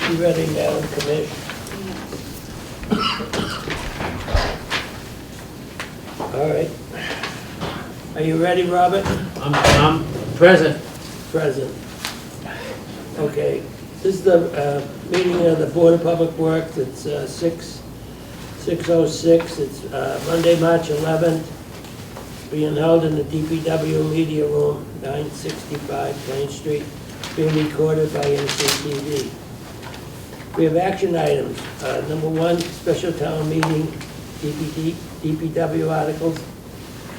You ready, Madam Commish? All right. Are you ready, Robert? I'm present. Present. Okay. This is the meeting of the Board of Public Works. It's 6:06. It's Monday, March 11th. Being held in the DPW Media Room, 965 Plain Street. Being recorded by NCTV. We have action items. Number one, special town meeting, DPW articles.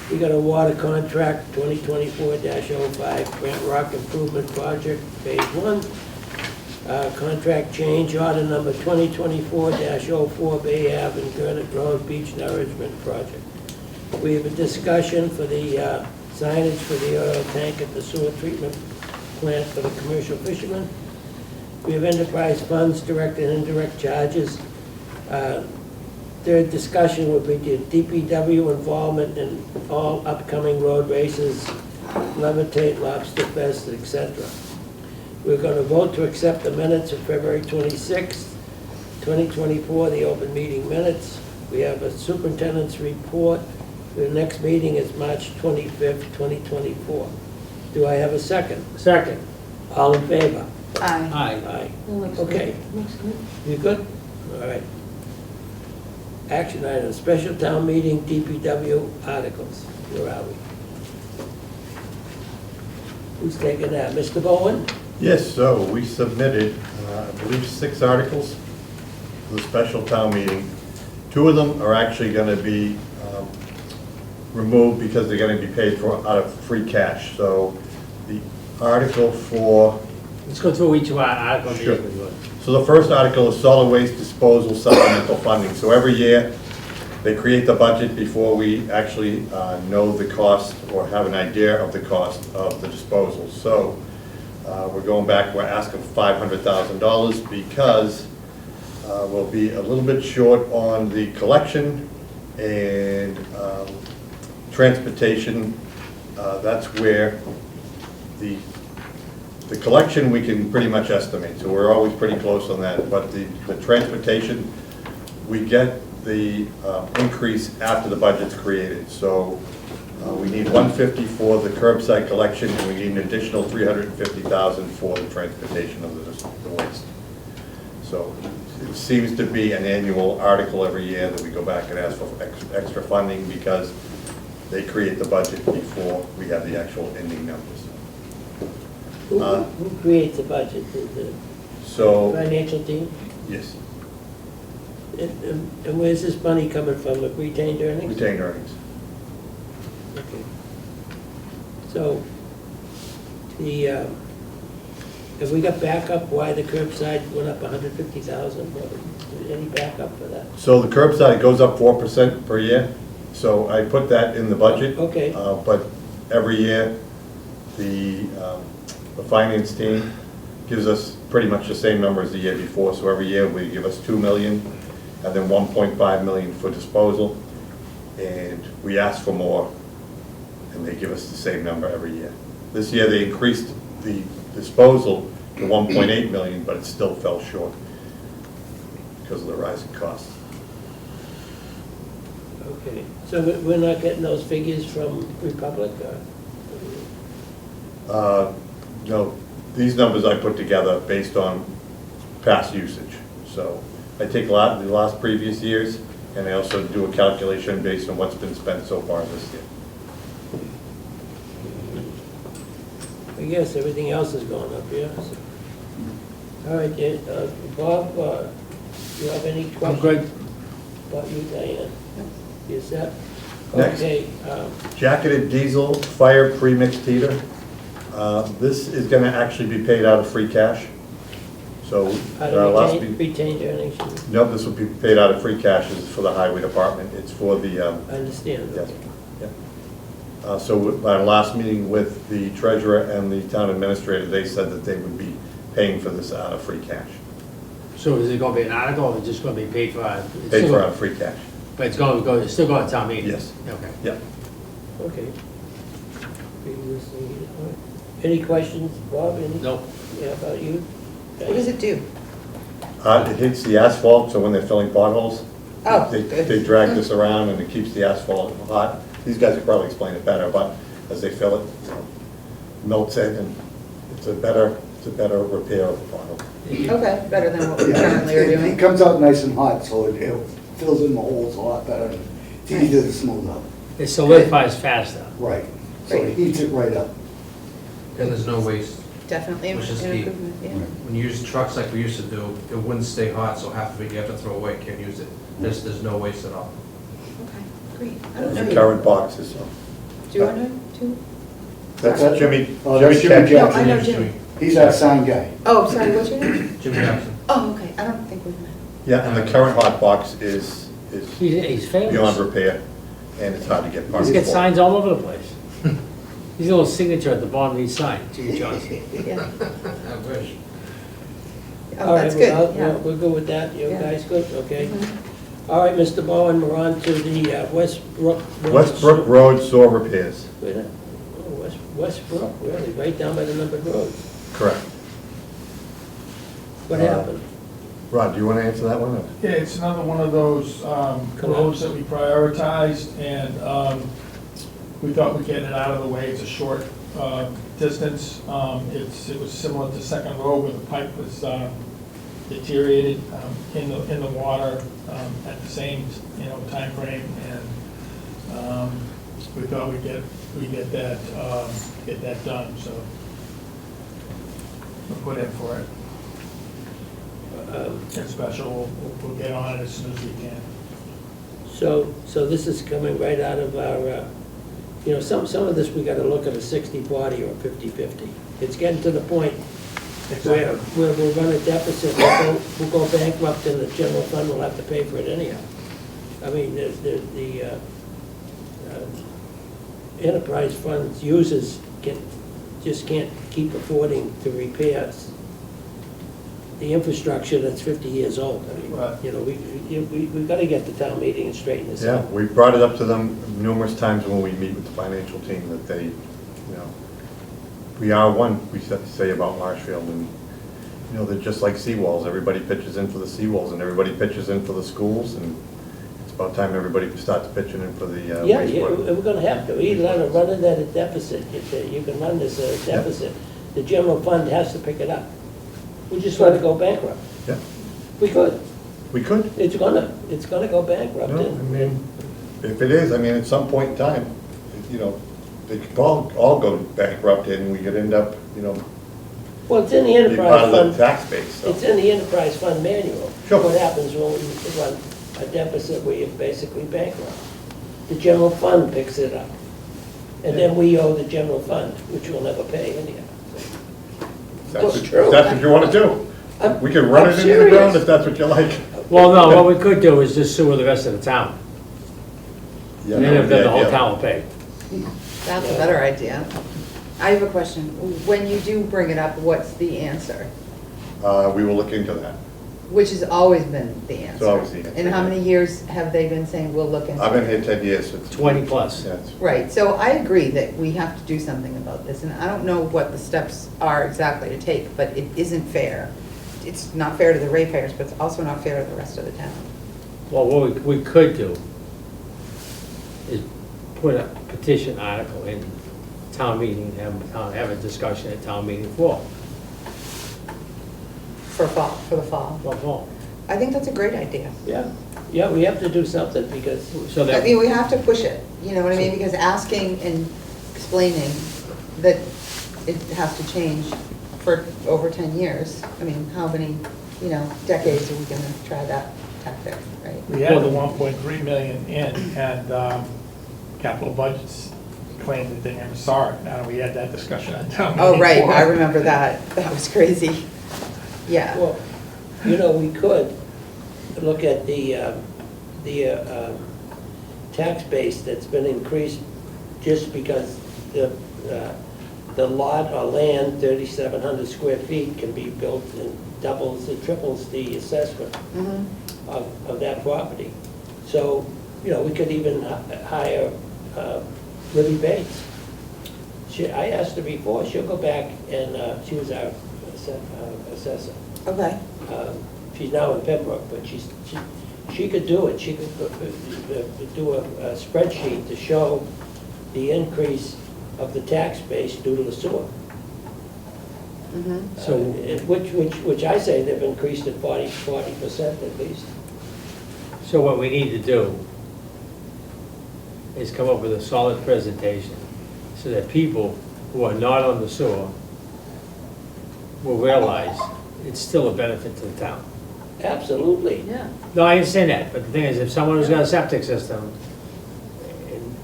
We got a water contract, 2024-05, Grant Rock Improvement Project, Phase 1. Contract change order number 2024-04, Bay Ave and Gurnett Road Beach Nourishment Project. We have a discussion for the signage for the oil tank at the sewer treatment plant for the commercial fishermen. We have enterprise funds, direct and indirect charges. Third discussion will be the DPW involvement in all upcoming road races, Levitate, Lobster Fest, etc. We're going to vote to accept the minutes of February 26th, 2024, the open meeting minutes. We have a superintendent's report. The next meeting is March 25th, 2024. Do I have a second? Second. All in favor? Aye. Aye. Aye. That looks Okay. good. Looks good. You good? All right. Action item, special town meeting, DPW articles. Where are we? Who's taking that? Mr. Bowen? Yes, so we submitted, I believe, 6 articles to the special town meeting. 2 of them are actually going to be removed because they're going to be paid for out of free cash. So the article for, Let's go through each article. Sure. So the first article is solid waste disposal supplemental funding. So every year, they create the budget before we actually know the cost or have an idea of the cost of the disposal. So we're going back, we're asking for $500,000 because we'll be a little bit short on the collection and transportation. That's where the collection we can pretty much estimate, so we're always pretty close on that. But the transportation, we get the increase after the budget's created. So we need $150 for the curbside collection, and we need an additional $350,000 for the transportation of the waste. So it seems to be an annual article every year that we go back and ask for extra funding because they create the budget before we have the actual ending numbers. Who creates the budget? The So, financial team? yes, And where's this money coming from? The retained earnings? retained earnings. Okay. So, have we got backup why the curbside went up 150,000? Any backup for that? So the curbside goes up 4% per year. So I put that in the budget. Okay. But every year, the finance team gives us pretty much the same number as the year before. So every year, we give us $2 million and then $1.5 million for disposal. And we ask for more, and they give us the same number every year. This year, they increased the disposal to $1.8 million, but it still fell short because of the rising costs. Okay. So we're not getting those figures from Republic? No, these numbers I put together based on past usage. So I take a lot of the last previous years, and I also do a calculation based on what's been spent so far this year. I guess everything else is going up, yeah. So. All right, Bob, you have any questions? I'm good. About you, Diane? You set? Next. Okay. Jacketed diesel fire premixed heater. This is going to actually be paid out of free cash. So Retained earnings? no, this will be paid out of free cash. This is for the highway department. It's for the I understand. yes. So at our last meeting with the treasurer and the town administrator, they said that they would be paying for this out of free cash. So is it going to be an article, or is it just going to be paid for? Paid for out of free cash. But it's going to go, it's still going to town meeting? Yes. Okay. Yeah. Okay. Any questions, Bob? Any? No. Yeah, about you? What does it do? It hits the asphalt, so when they're filling potholes, Oh, they good. drag this around and it keeps the asphalt hot. These guys could probably explain it better, but as they fill it, you know, melts it, and it's a better repair of the pothole. Okay, better than what we Yeah, currently are it doing. comes out nice and hot, so it fills in the holes a lot better. It's easier to smooth out. It solidifies faster. Right. So it heats it right up. And there's no waste. Definitely an Which is key. improvement, yeah. When you use trucks like we used to do, it wouldn't stay hot, so half of it you have to throw away, can't use it. There's no waste at all. Okay, great. I don't know. The current boxes, so. Do you want to? That's Jimmy, That's Jimmy Jimmy Jackson. No, I know Jimmy. Jimmy. He's our sign guy. Oh, sorry, what's your name? Jimmy Jackson. Oh, okay, I don't think we've met. Yeah, and the current hot box is He's beyond famous. repair, and it's hard to get parts He's got for. signs all over the place. He's a little signature at the bottom of each sign, Jimmy Johnson. Yeah. I wish. Oh, that's good, yeah. We're good with that, you Yeah. guys good, okay? Mhm. All right, Mr. Bowen, we're on to the Westbrook. Westbrook Road sewer repairs. Wait a minute. Oh, Westbrook, really, right down by the numbered roads. Correct. What happened? Rod, do you want to answer that one? Yeah, it's another one of those Come on. roads that we prioritized, and we thought we'd get it out of the way. It's a short distance. It was similar to Second Road where the pipe was deteriorated in the water at the same, timeframe, and we thought we'd get that done, so we'll put in for it. And special, we'll get on it as soon as we can. So this is coming right out of our, some of this, we gotta look at a 60/40 or a 50/50. It's getting to the point where we'll run a deficit, we'll go bankrupt, and the general fund will have to pay for it anyhow. I mean, the enterprise funds users just can't keep affording to repair the infrastructure that's 50 years old. I mean, Right. we've got to get to town meeting and straighten this Yeah, out. we brought it up to them numerous times when we meet with the financial team, that they, we are one, we say about Marshfield, and, they're just like seawalls. Everybody pitches in for the seawalls, and everybody pitches in for the schools, and it's about time everybody starts pitching in for the Yeah, wastewater. we're gonna have to, either run it at a deficit, you can run this at a deficit, the general fund has to pick it up. We just let it go bankrupt. Yeah, We could, we could. it's gonna go bankrupt. No, I and- mean, if it is, at some point in time, they could all go bankrupt, and we could end up, Well, it's in the being part enterprise of the fund, tax base, so. it's in the enterprise fund manual. Sure. What happens when we run a deficit where you're basically bankrupt? The general fund picks it up, and then we owe the general fund, which we'll never pay anyhow. That's It's true. if that's what you want to do. I'm- We can run I'm it into the ground serious. if that's what you like. Well, no, what we could do is just sue the rest of the town. Yeah, And that then would be the whole ideal. town will pay. That's a better idea. I have a question. When you do bring it up, what's the answer? We will look into that. Which has always been the answer. always the answer, And how yeah. many years have they been saying, we'll look into it? I've been here 10 years. So it's- 20 plus. Yeah, it's- Right, so I agree that we have to do something about this, and I don't know what the steps are exactly to take, but it isn't fair. It's not fair to the ratepayers, but it's also not fair to the rest of the town. Well, what we could do is put a petition article in town meeting, have a discussion at town meeting floor. For the fall. Well, I think that's a great idea. Yeah, we have to do something, because so I that, mean, we have to push it, you know what I mean? Because asking and explaining that it has to change for over 10 years, I mean, how many, decades are we gonna try that tactic, right? We had the 1.3 million in, and capital budgets claimed that they never saw it. Now, we had that discussion on town meeting Oh, right, floor. I remember that. That was crazy. Yeah. well, we could look at the tax base that's been increased just because the lot or land, 3,700 square feet, can be built and doubles and triples the assessment Mhm. of that property. So, we could even hire Libby Bates. I asked her before, she'll go back and, she was our assessor. Okay. she's now in Pembroke, but she could do it. She could do a spreadsheet to show the increase of the tax base due to the sewer. So, Which I say they've increased it 40% at least. so what we need to do is come up with a solid presentation so that people who are not on the sewer will realize it's still a benefit to the town. Absolutely. Yeah. No, I understand that, but the thing is, if someone who's got a septic system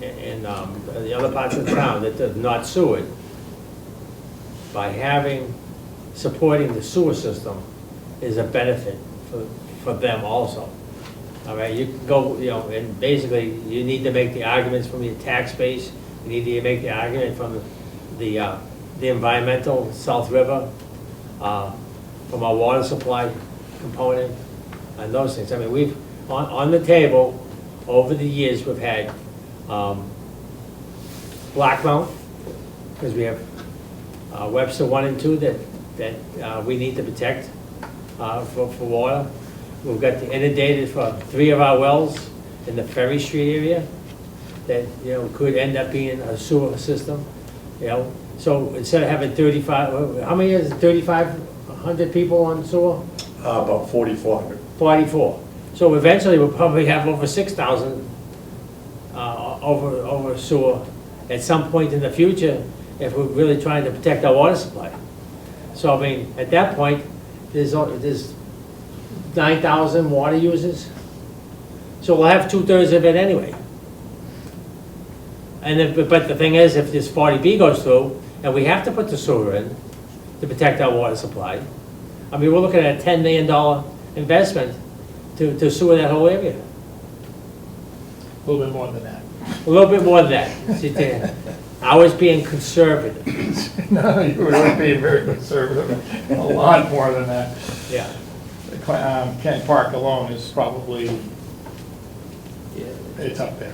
in the other parts of the town that does not sewer it, by supporting the sewer system is a benefit for them also. All right, you can go, and basically, you need to make the arguments from your tax base, you need to make the argument from the environmental South River, from our water supply component, and those things. I mean, we've, on the table, over the years, we've had Blackmount, because we have Webster 1 and 2 that we need to protect for water. We've got the inundated for 3 of our wells in the Ferry Street area that, could end up being a sewer system, So instead of having 35, how many is it, 3,500 people on sewer? About 4,400. 44. So eventually we'll probably have over 6,000 over sewer at some point in the future if we're really trying to protect our water supply. So I mean, at that point, there's 9,000 water users. So we'll have 2/3 of it anyway. And but the thing is, if this 40B goes through, and we have to put the sewer in to protect our water supply, I mean, we're looking at a $10 million investment to sewer that whole area. A little bit more than that. A little bit more than that. See, I was being conservative. No, you were being very conservative, a lot more than that. Yeah. Kent Park alone is probably, it's up there.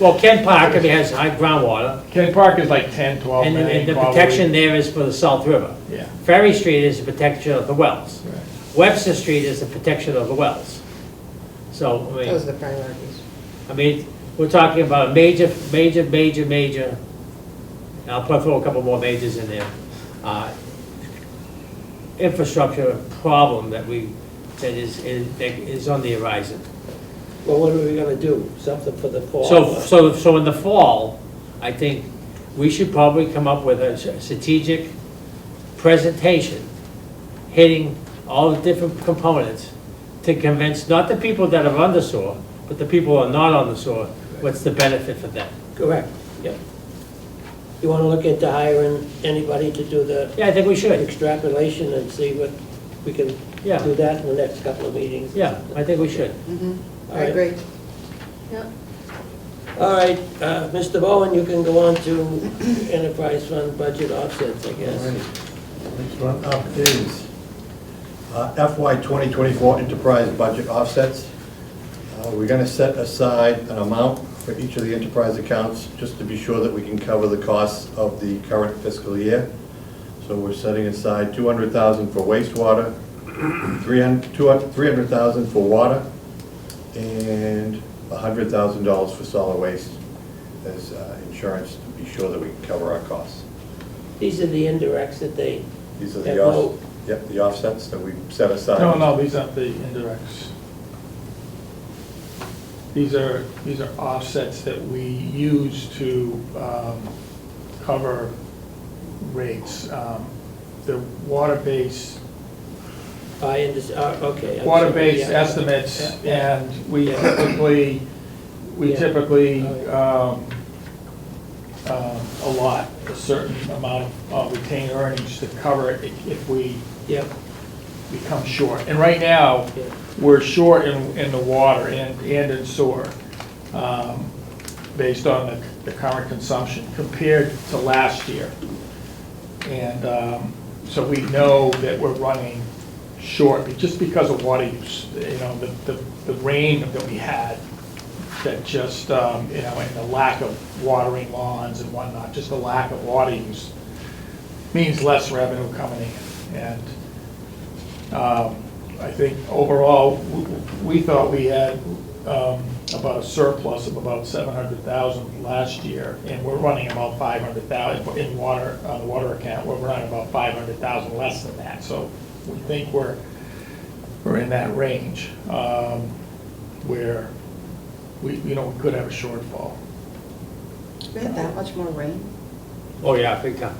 Well, Kent Park, I mean, has high groundwater, Kent Park is like 10, 12 and million the probably. protection there is for the South River. Yeah. Ferry Street is the protection of the wells. Right. Webster Street is the protection of the wells. So, Those are the priorities. I mean, we're talking about a major, and I'll probably throw a couple more majors in there, infrastructure problem that is on the horizon. Well, what are we gonna do? Something for the fall? So in the fall, I think we should probably come up with a strategic presentation hitting all the different components to convince not the people that are on the sewer, but the people who are not on the sewer, what's the benefit for them. Correct, yep. You wanna look into hiring anybody to do the Yeah, I think we should. extrapolation and see what, we can Yeah. do that in the next couple of meetings? Yeah, I think we should. All I right. agree. Yeah. All right, Mr. Bowen, you can go on to enterprise fund budget offsets, I guess. Next one up is FY 2024 enterprise budget offsets. We're going to set aside an amount for each of the enterprise accounts just to be sure that we can cover the costs of the current fiscal year. So we're setting aside $200,000 for wastewater, $300,000 for water, and $100,000 for solid waste as insurance to be sure that we can cover our costs. These are the indirects that they, These are That the low. the offsets that we set aside. No, these aren't the indirects. These are offsets that we use to cover rates. The water-based okay. I'm sorry, water-based yeah. estimates, Yeah. and we typically allot a certain amount of retained earnings to cover it if we Yep, become short. And right now, yeah. we're short in the water and in sewer, based on the current consumption compared to last year. And so we know that we're running short, just because of water use, the rain that we had, that just, and the lack of watering lawns and whatnot, just the lack of water use means less revenue coming in. And I think overall, we thought we had about a surplus of about 700,000 last year, and we're running about 500,000 in water, on the water account, we're running about 500,000 less than that, so we think we're in that range, where we could have a shortfall. We had that much more rain? Oh, yeah, big time.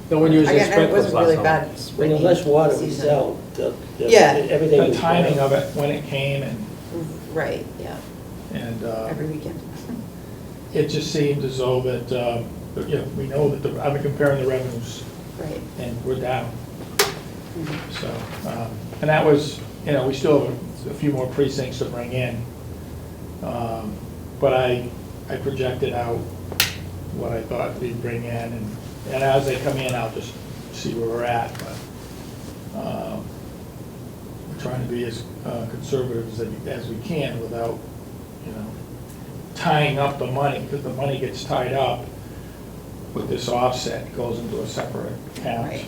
No one uses Again, it sprinklers wasn't last really summer. bad When the rainy less water we season. sell, Yeah. everything. The is timing better. of it, when it came, Right, yeah, and every weekend. it just seemed as though that, we know that, I've been comparing the revenues, Right. and we're down. Mhm. So, and that was, we still have a few more precincts to bring in. But I projected out what I thought we'd bring in, and as they come in, I'll just see where we're at, but we're trying to be as conservative as we can without, tying up the money, because the money gets tied up with this offset, it goes into a separate account. Right.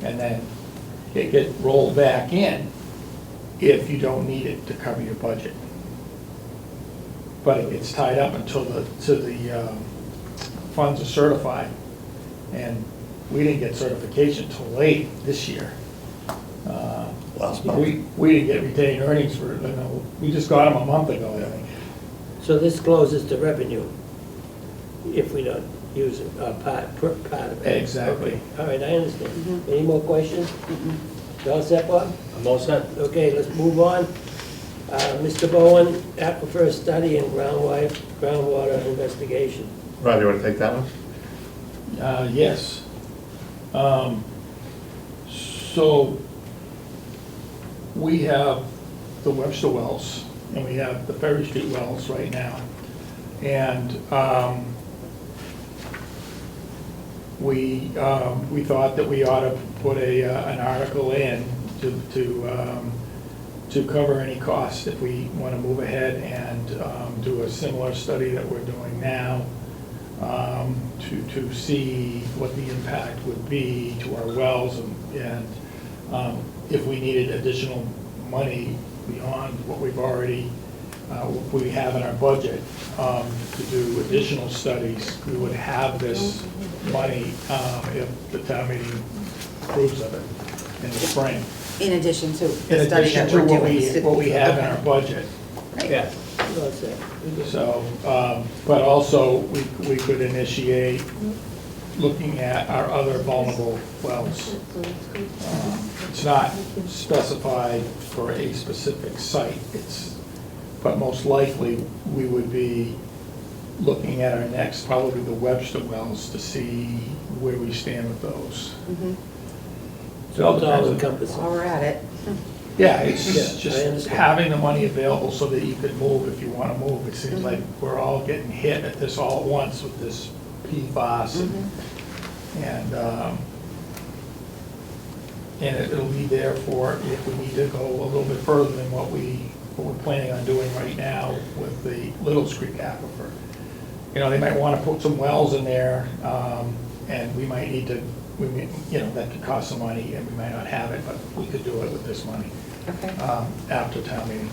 And then it gets rolled back in if you don't need it to cover your budget. But it gets tied up until the funds are certified. And we didn't get certification till late this year. Last month. We didn't get retained earnings for, we just got them a month ago, I think. So this closes the revenue if we don't use it, part of it. Exactly. Okay. All right, I understand. Mhm. Any more questions? Mm-mm. You all set, Bob? I'm all set. Okay, let's move on. Mr. Bowen, aquifer study and groundwater investigation. Rob, you want to take that one? Yes. So we have the Webster wells and we have the Ferry Street wells right now. And we thought that we ought to put an article in to cover any costs if we want to move ahead and do a similar study that we're doing now, to see what the impact would be to our wells and if we needed additional money beyond what we've already, what we have in our budget, to do additional studies, we would have this money if the town meeting approves of it in the spring. In addition to In the study addition that to we're doing. what we have in Okay. our budget. Right. Yeah. You all set? We good? So, but also, we could initiate looking at our other vulnerable wells. It's not specified for a specific site, but most likely, we would be looking at our next, probably the Webster wells, to see where we stand with those. Mhm. So it's all depends on- encompassing. While we're at it. Yeah, it's Yeah, I just understand. having the money available so that you could move if you want to move. It seems like we're all getting hit at this all at once with this PFAS Mhm. and it'll be there for if we need to go a little bit further than what we're planning on doing right now with the Little's Creek aquifer. They might want to put some wells in there, and we might need to, that could cost some money, and we might not have it, but we could do it with this money Okay. after town meeting.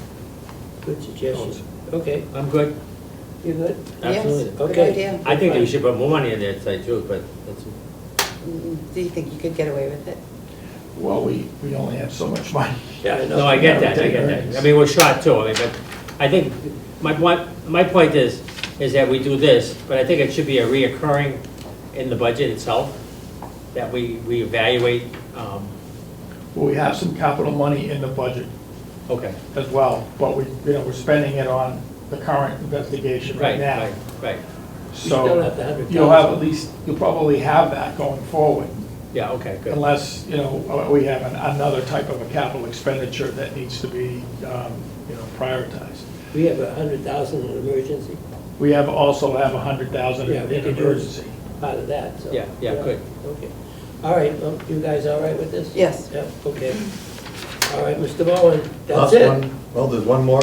Good suggestion. Okay, I'm good. you good? Absolutely. Yes, good Okay. idea. I think we should put more money in there, to tell you the truth, but that's, Do you think you could get away with it? Well, we only have so much money. Yeah, I know. no, I get that, I get that. I mean, we're short too, but I think, my point is that we do this, but I think it should be a reoccurring in the budget itself, that we evaluate, Well, we have some capital money in the budget okay. as well, but we're spending it on the current investigation right now. Right, still So have the 100,000. you'll probably have that going forward, yeah, okay, good. unless, we have another type of a capital expenditure that needs to be, prioritized. We have 100,000 in emergency, We also have 100,000 Yeah, we in could use- emergency. part of that, so. Yeah, good. Okay. All right, you guys all right with this? Yes. Yeah, okay. All right, Mr. Bowen, that's Last it. one, well, there's one more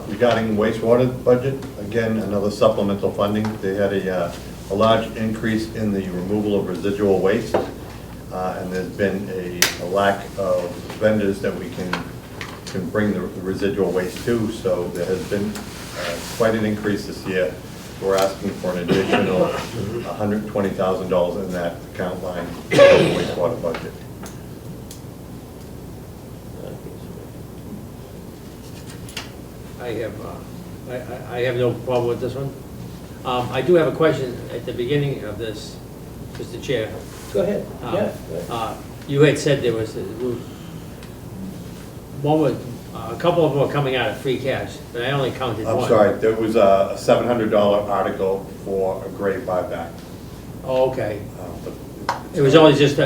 regarding wastewater budget. Again, another supplemental funding. They had a large increase in the removal of residual waste. and there's been a lack of vendors that we can bring the residual waste to, so there has been quite an increase this year. We're asking for an additional $120,000 in that account line for the wastewater budget. I have no problem with this one. I do have a question at the beginning of this, Mr. Chair. Go ahead, Um, yeah. go ahead. You had said there was, one was, a couple of them were coming out of free cash, but I only counted one. I'm sorry, there was a $700 article for a grade buyback. Oh, okay. But It was only just the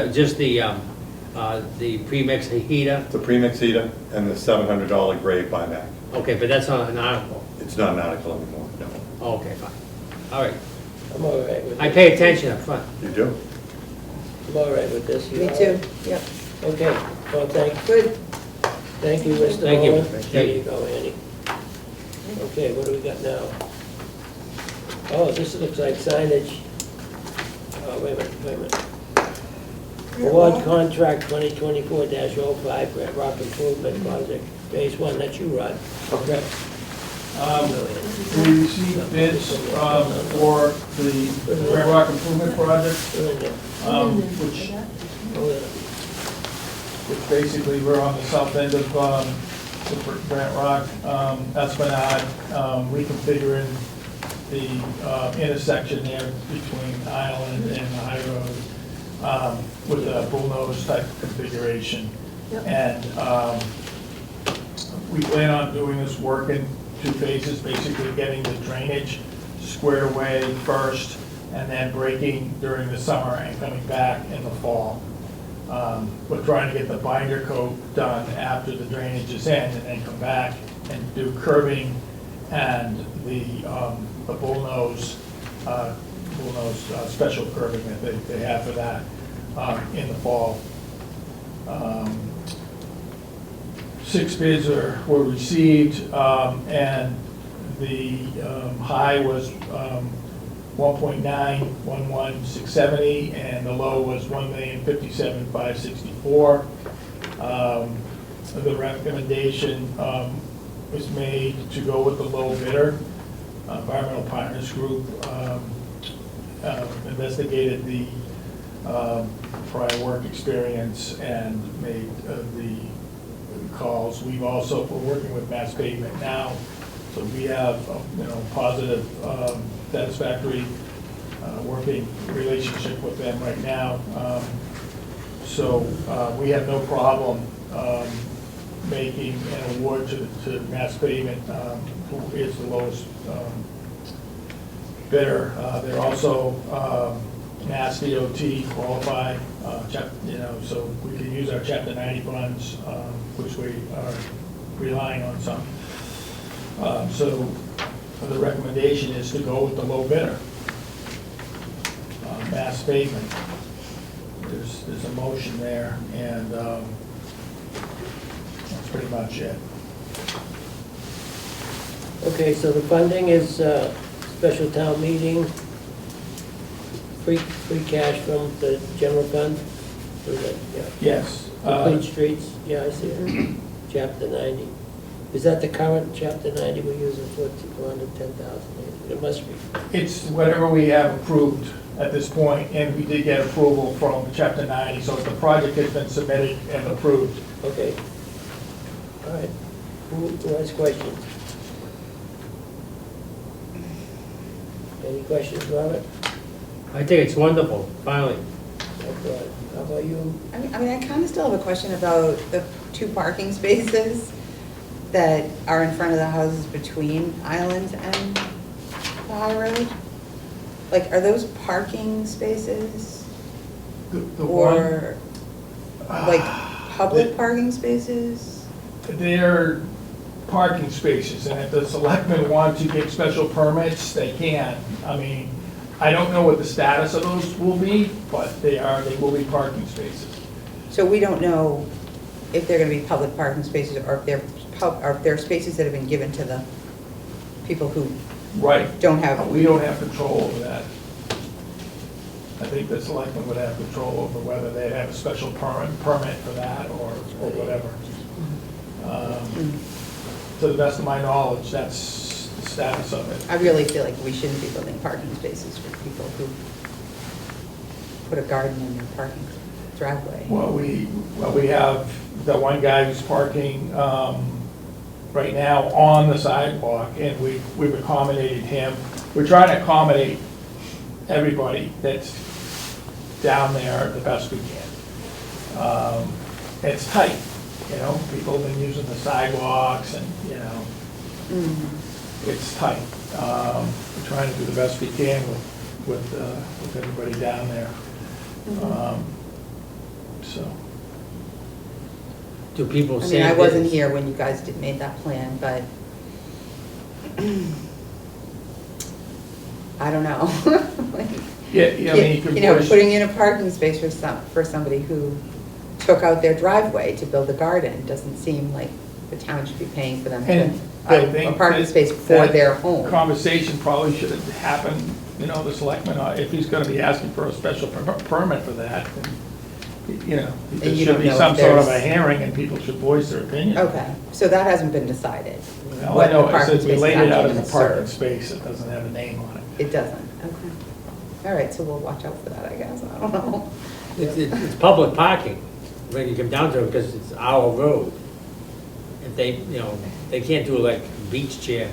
premix heater? the premix heater and the $700 grade buyback. Okay, but that's not an article. It's not an article anymore, no. Oh, okay, fine. All right. I'm all right with this. I pay attention up front. You do? I'm all right with this. You Me all too, right? yep, Okay, well, good. thank you, Mr. Thank you. Owen. Thank There you. you go, Annie. Okay, what do we got now? Oh, this looks like signage. Oh, wait a minute. Award contract 2024-05, Grant Rock Improvement Project, Phase 1, that's you, Rod. Okay. Go ahead. We received bids for the Red Rock Improvement Project, which basically we're on the south end of the Grant Rock, Esplanade, reconfiguring the intersection there between Island and the High Road with a bullnose type configuration. And we plan on doing this work in 2 phases, basically getting the drainage squared away first, and then breaking during the summer and coming back in the fall. We're trying to get the binder coat done after the drainage is in, and then come back and do curbing and the bullnose special curbing that they have for that in the fall. 6 bids were received, and the high was 1.911670, and the low was 1,057,564. The recommendation was made to go with the low bidder. Environmental Partners Group investigated the prior work experience and made the calls. We've also, we're working with Mass Pavement now, so we have, positive, satisfactory working relationship with them right now. So we have no problem making an award to Mass Pavement, who is the lowest bidder. They're also Mass DOT qualified, so we can use our Chapter 90 funds, which we are relying on some. So the recommendation is to go with the low bidder, Mass Pavement. There's a motion there, and that's pretty much it. Okay, so the funding is special town meeting, free cash from the general fund? Or is that- yeah. Yes. Complete streets, yeah, I see it. Chapter 90. Is that the current Chapter 90 we're using for 410,000? It must be. It's whatever we have approved at this point, and we did get approval from Chapter 90, so the project has been submitted and approved. Okay. All right. Who has questions? Any questions, Robert? I think it's wonderful, finally. Okay. How about you? I mean, I kind of still have a question about the 2 parking spaces that are in front of the houses between Island and the High Road. Like, are those parking spaces The or like public the- parking spaces? They're parking spaces, and if the selectmen want to get special permits, they can. I mean, I don't know what the status of those will be, but they will be parking spaces. So we don't know if they're gonna be public parking spaces or if they're spaces that have been given to the people who Right. don't have. We don't have control over that. I think the selectmen would have control over whether they'd have a special permit for that or whatever. To the best of my knowledge, that's the status of it. I really feel like we shouldn't be building parking spaces for people who put a garden in their parking driveway. Well, we have the one guy who's parking right now on the sidewalk, and we've accommodated him. We're trying to accommodate everybody that's down there the best we can. It's tight, you know, people have been using the sidewalks and, you know, it's tight. We're trying to do the best we can with everybody down there. So. Do people I say? mean, I wasn't this- here when you guys made that plan, but I don't know. Yeah, I mean, you could You know, push. putting in a parking space for somebody who took out their driveway to build a garden doesn't seem like the town should be paying for them And to, I a think parking that- space for that their home. Conversation probably should have happened, you know, the selectman, if he's gonna be asking for a special permit for that, then, you know, there And you should don't be know some if sort of a there's- hearing and people should voice their opinion. Okay, so that hasn't been decided. Well, what I know, the it parking says we space laid is it out actually as a gonna parking serve. space, it doesn't have a name on it. It doesn't, okay. All right, so we'll watch out for that, I guess, I don't know. It's public parking, when you come down to it, because it's our road. If they, you know, they can't do like beach chair,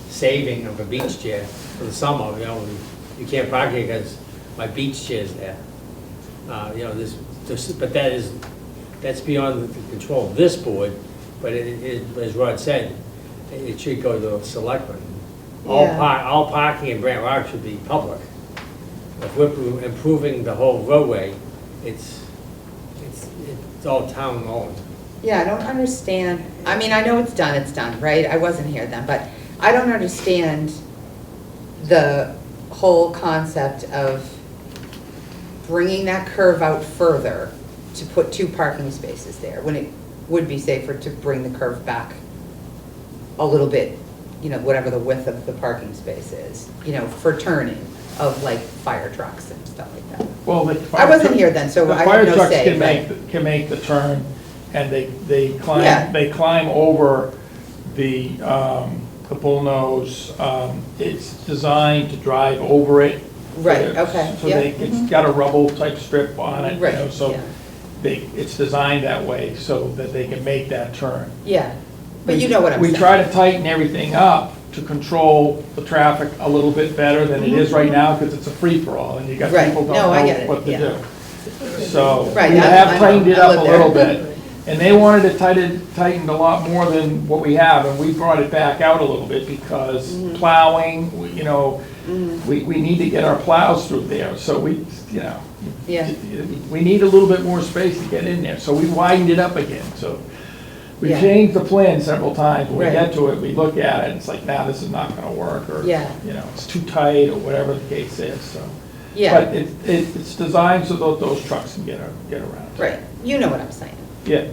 saving of a beach chair for the summer, you know, you can't park here because my beach chair's there. You know, but that's beyond the control of this board, but as Rod said, it should go to the selectmen. Yeah. All parking in Brant Rock should be public. If we're improving the whole roadway, it's all town owned. Yeah, I don't understand, I mean, I know it's done, right? I wasn't here then, but I don't understand the whole concept of bringing that curve out further to put 2 parking spaces there, when it would be safer to bring the curve back a little bit, you know, whatever the width of the parking space is, you know, for turning of like fire trucks and stuff like that. Well, the I fire wasn't truck- here then, so the I fire have no trucks say, can make the turn, and they Yeah. climb over the bullnose. It's designed to drive over it. Right, okay, So yeah, it's got a rubble type strip on it, you know, Right, so yeah. it's designed that way so that they can make that turn. Yeah, but you know what I'm saying. We try to tighten everything up to control the traffic a little bit better than it is right now, because it's a free-for-all, and you got Right. people don't No, I know get it, what to yeah. do. So, Right, we I have know, tightened it I up live a there. little bit, and they wanted it tightened a lot more than what we have, and we brought it back out a little bit, because plowing, you know, we need to get our plows through there, so we, you know, Yeah. we need a little bit more space to get in there, so we widened it up again, so. We Yeah. changed the plan several times, when we Right. get to it, we look at it, and it's like, nah, this is not gonna work, or, Yeah. you know, it's too tight, or whatever the case is, so. Yeah, But it's designed so that those trucks can get around. right, you know what I'm saying. Yeah,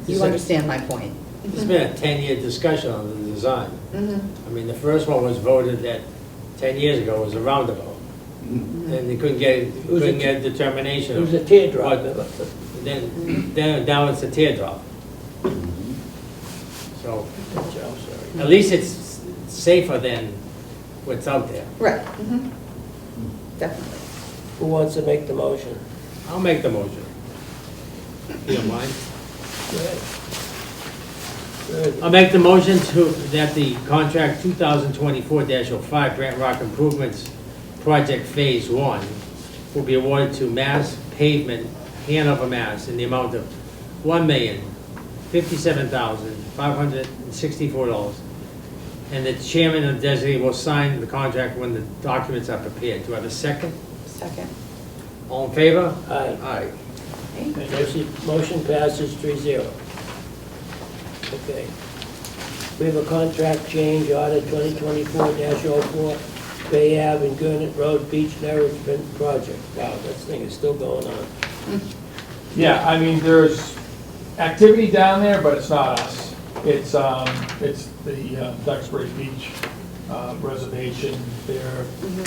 You understand my point. There's been a 10-year discussion on the design. Mhm. I mean, the first one was voted that 10 years ago was a roundabout. And they couldn't get a determination. It was a of teardrop. what- Then now it's a teardrop. So at least it's safer than what's out there. Right, definitely. Who wants to make the motion? I'll make the motion. If you don't mind. Good. I'll make the motion that the contract 2024-05 Grant Rock Improvements Project Phase 1 will be awarded to Mass Pavement, Hanover, Mass, in the amount of $1,057,564. And the chairman and designee will sign the contract when the documents are prepared. Do I have a second? Second. All in favor? Aye. Aye. Motion passes 3-0. Okay. We have a contract change, order 2024-04, Bay Ave and Gurnett Road Beach Nourishment Project. Wow, this thing is still going on. yeah, I mean, there's activity down there, but it's not us. It's the Duxbury Beach reservation there.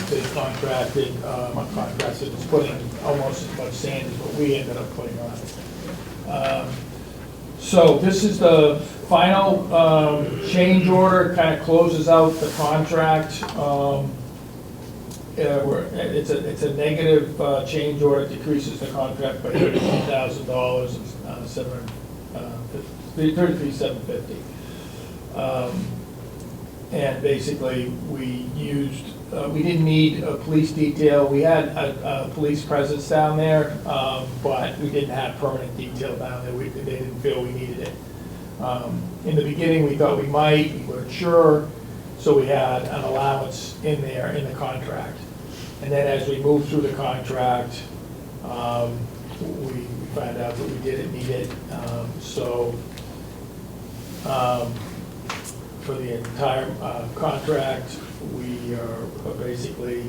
They contracted, it's putting almost as much sand as what we ended up putting on it. So this is the final change order, kind of closes out the contract. It's a negative change order, decreases the contract by $33,000, $33,750. And basically, we didn't need a police detail. We had a police presence down there, but we didn't have permanent detail down there. They didn't feel we needed it. In the beginning, we thought we might, we weren't sure, so we had an allowance in there in the contract. And then as we moved through the contract, we found out that we didn't need it. For the entire contract, we are basically,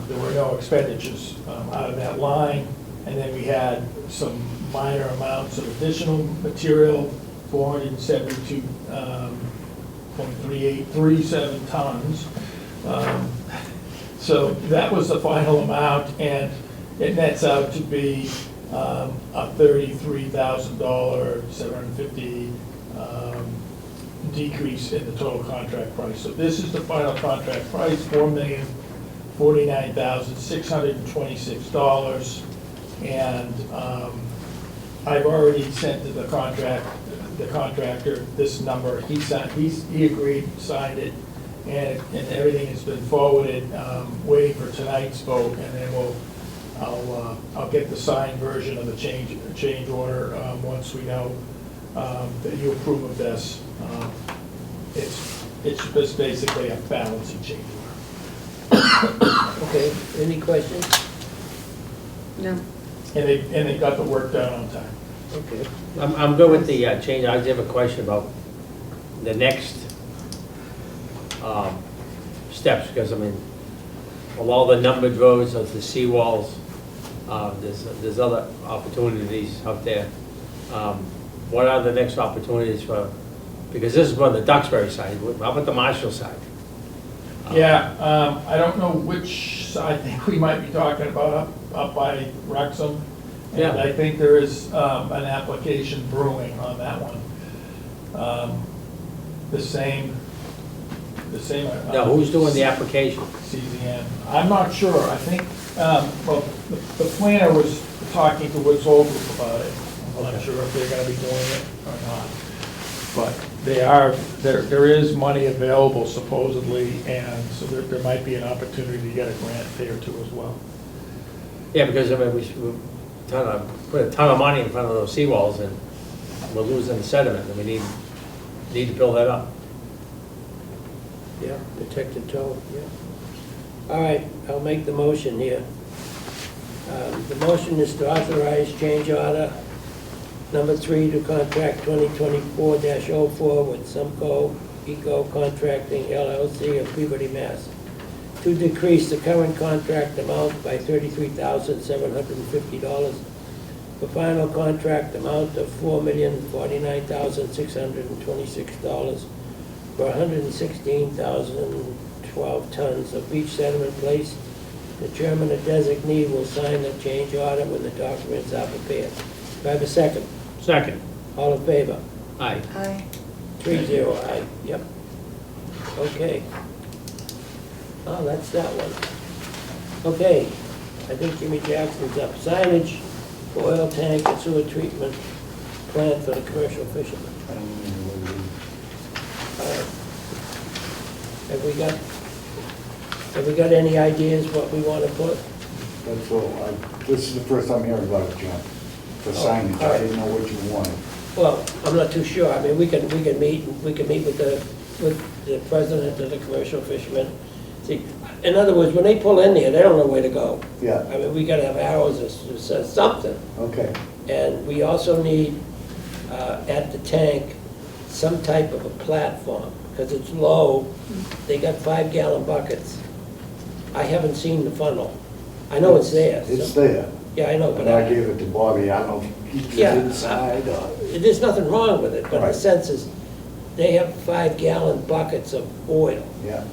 there were no expenditures out of that line. And then we had some minor amounts of additional material, 472.3837 tons. So that was the final amount, and it nets out to be a $33,750 decrease in the total contract price. So this is the final contract price, $4,049,626. And I've already sent to the contractor this number. He agreed, signed it, and everything has been forwarded. Waiting for tonight's vote, and then I'll get the signed version of the change order once we know that you approve of this. It's just basically a balancing change order. Okay, any questions? No. And they got the work done on time. Okay. I'm good with the change. I just have a question about the next steps, because I mean, of all the numbered roads, of the seawalls, there's other opportunities out there. What are the next opportunities for, because this is on the Duxbury side, how about the Marshfield side? Yeah, I don't know which side, I think we might be talking about up by Wrexham. And Yeah. I think there is an application brewing on that one. The same. Now, who's doing the application? CZN. I'm not sure. I think, well, the planner was talking to Woods Hole Group about it. I'm not sure if they're gonna be doing it or not. But there is money available supposedly, and so there might be an opportunity to get a grant there too as well. Yeah, because I mean, we put a ton of money in front of those seawalls, and we're losing the sediment, and we need to build that up. Yeah, protected toe, yeah. All right, I'll make the motion here. The motion is to authorize change order number 3 to contract 2024-04 with Sumco Eco Contracting LLC of Peabody, Mass. To decrease the current contract amount by $33,750 for final contract amount of $4,049,626 for 116,012 tons of beach sediment placed. The chairman or designee will sign the change order when the documents are prepared. Do I have a second? Second. All in favor? Aye. Aye. 3-0, aye, yep. Okay. Oh, that's that one. Okay, I think Jimmy Jackson's up. Signage for oil tank and sewer treatment plant for the commercial fishermen. I don't know what it is. Have we got any ideas what we want to put? That's all, this is the first time hearing about it, John. The signage, all right. I didn't know what you wanted. Well, I'm not too sure. I mean, we can meet with the president of the commercial fishermen. See, in other words, when they pull in there, they don't know where to go. Yeah, I mean, we gotta have arrows that says something. okay. And we also need, at the tank, some type of a platform, because it's low. They got 5-gallon buckets. I haven't seen the funnel. I know it's there. It's so- there. Yeah, I know, but And I gave it to Bobby, I don't know if he Yeah, did inside or. there's nothing wrong with it, but the Right. sense is, they have 5-gallon buckets of oil, Yeah,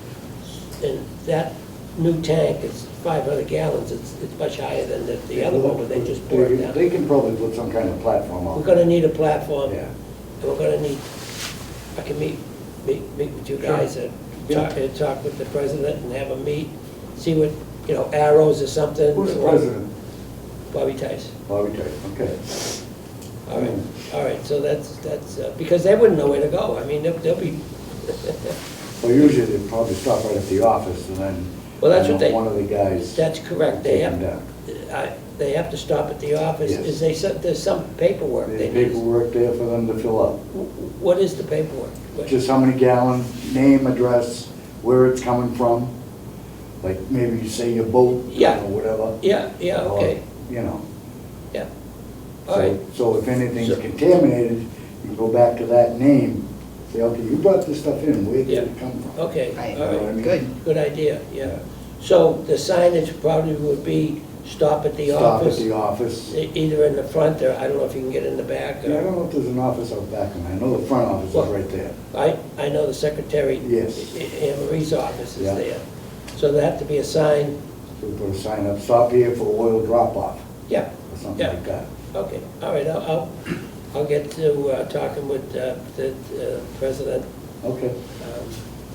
and that new tank is 500 gallons, it's much higher than the other one, where they just pour it down. They can probably put some kind of platform on. We're gonna need a platform, Yeah. and we're gonna need, I can meet with you guys and talk with the president and have a meet, see what, arrows or something. Who's the president? Bobby Tice. Bobby Tice, okay. All right, so that's, because they wouldn't know where to go, I mean, they'll be, Well, usually they probably stop right at the office and then. Well, that's what they- One of the guys. that's correct, they take them have, down. they have to stop at the office, Yes. there's some paperwork they There's need. paperwork there for them to fill out. What is the paperwork? Just how many gallons, name, address, where it's coming from. Like maybe you say your boat. Yeah. Or whatever. Yeah, Or, okay, You know. yeah, all right, So if anything's So- contaminated, you go back to that name, say, okay, you brought this stuff in, where did Yeah. it come from? okay, Right. all You know what I right, mean? Good. good idea, yeah. So the signage probably would be stop at the Stop at office, the office. either in the front, or I don't know if you can get in the back. Yeah, I don't know if there's an office out back, and I know the front office is Well- right there. I know the secretary, Yes. Anne Marie's office is Yeah. there. So there have to be a sign, So we put a sign up, stop here for oil drop-off, yeah, or something Yeah. like that. okay, all right, I'll get to talking with the president, Okay,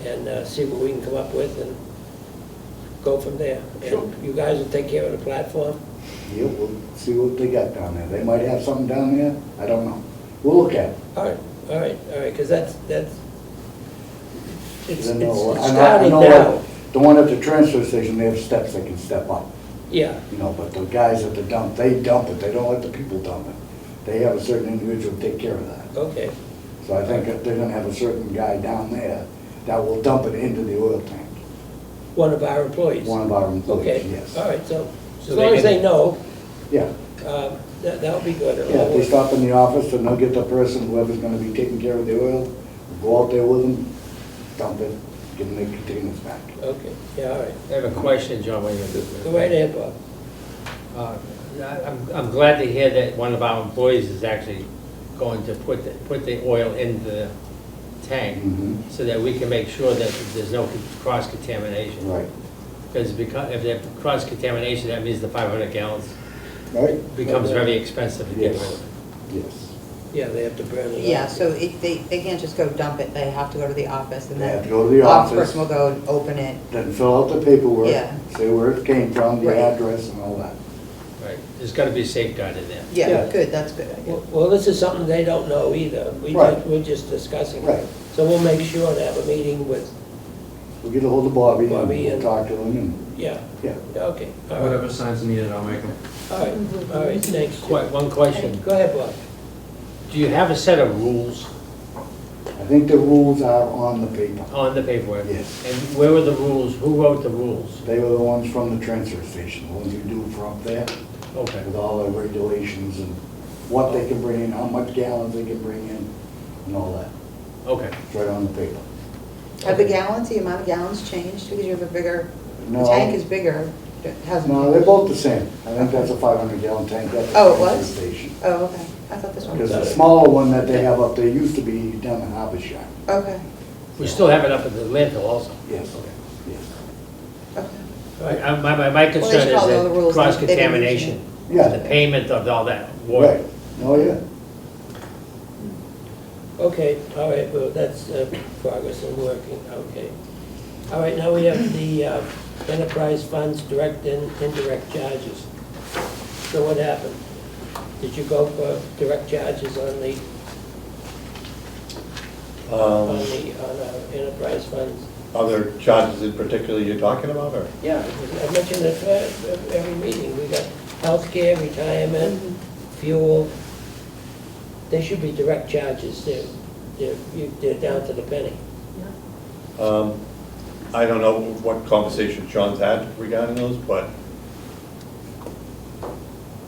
and see what we can come up with and go from there. Sure. And you guys will take care of the platform? yeah, we'll see what they got down there. They might have something down there, I don't know. We'll look at it. All right, because that's, it's I know- I starting know now. The one at the transfer station, they have steps they can step up, Yeah, you know, but the guys at the dump, they dump it, they don't let the people dump it. They have a certain individual take care of that. okay, So I think that they're gonna have a certain guy down there that will dump it into the oil tank. one of our employees. One of our Okay, employees, yes. all right, so So as they long as can- they know, Yeah, that'll be good. yeah, if they stop in the office and they'll get the person, whoever's gonna be taking care of the oil, go out there with them, dump it, give them their containers back. Okay, yeah, all right. I have a question, John, when Go right ahead, Bob. I'm glad to hear that one of our employees is actually going to put the oil in the tank, Mhm. so that we can make sure that there's no cross-contamination. Right, Because if there's cross-contamination, that means the 500 gallons right? becomes very expensive to get rid Yes, of. yes. Yeah, they have to burn it off. Yeah, so they can't just go dump it, they have to go to the office and They then. have to go to the office. person will go and open it. Then fill out the paperwork. Yeah. Say where it came from, the Right. address and all that. Right, there's got to be a safeguard in there. Yeah. Yeah, good, that's good. Well, this is something they don't know either. Right. We're just discussing. it. Right. So we'll make sure to have a meeting with, We'll get a hold of Bobby and Bobby we'll and- talk to him yeah, and, yeah. okay, all right, Whatever signs needed, I'll make them. all right, thanks. One question, Go ahead, Bob. do you have a set of rules I think the rules are on the paper. on the paperwork? Yes. And where were the rules, who wrote the rules? They were the ones from the transfer station, the ones you do from up there, Okay, with all the regulations and what they can bring in, how much gallons they can bring in, and all that. okay. It's right on the paper. Have the gallons, the amount of gallons changed because you have a bigger, the No. tank is bigger, it hasn't. No, they're both the same. I think that's a 500-gallon tank. That's the Oh, it transfer was? station. Oh, okay, I thought this one Because was. the smaller one that they have up there used to be down in Harbor Shack. Okay, We still have it up at the landfill also? Yes, Okay. yes. okay. My concern should follow the is rules that that they didn't cross-contamination, Yeah. the payment of all that water. Right. Oh, yeah. Okay, all right, well, that's progress in working, okay. All right, now we have the enterprise funds, direct and indirect charges. So what happened? Did you go for direct charges on the, on our enterprise funds? Other charges in particular you're talking about, or? Yeah, I mentioned it every meeting, we got healthcare, retirement, fuel. They should be direct charges, they're down to the penny. I don't know what conversation Sean's had regarding those, but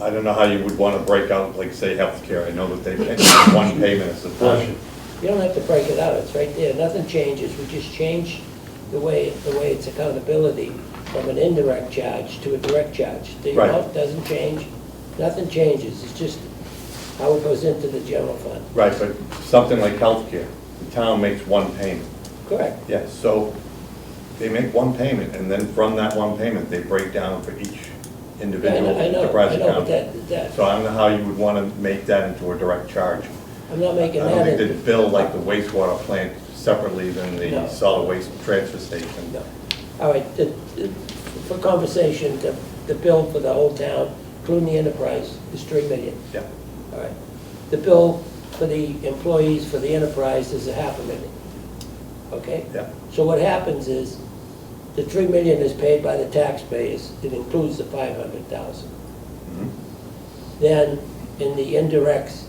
I don't know how you would want to break out, like, say, healthcare. I know that they pay one payment as a portion. You don't have to break it out, it's right there, nothing changes, we just change the way it's accountability from an indirect charge to a direct charge. The Right. amount doesn't change, nothing changes, it's just how it goes into the general fund. Right, but something like healthcare, the town makes one payment. Correct. Yes, so they make one payment, and then from that one payment, they break down for each Yeah, individual I know, enterprise I know, but account. that, So I don't know how you would want to make that into a direct charge. I'm not making I don't that think into. they'd bill like the wastewater plant separately than the No. solid waste transfer station. No. All right, for conversation, the bill for the whole town, including the enterprise, is 3 million. Yeah, All right. The bill for the employees for the enterprise is $500,000. Okay? yeah, So what happens is, the 3 million is paid by the taxpayers, it includes the 500,000. mhm, Then, in the indirects,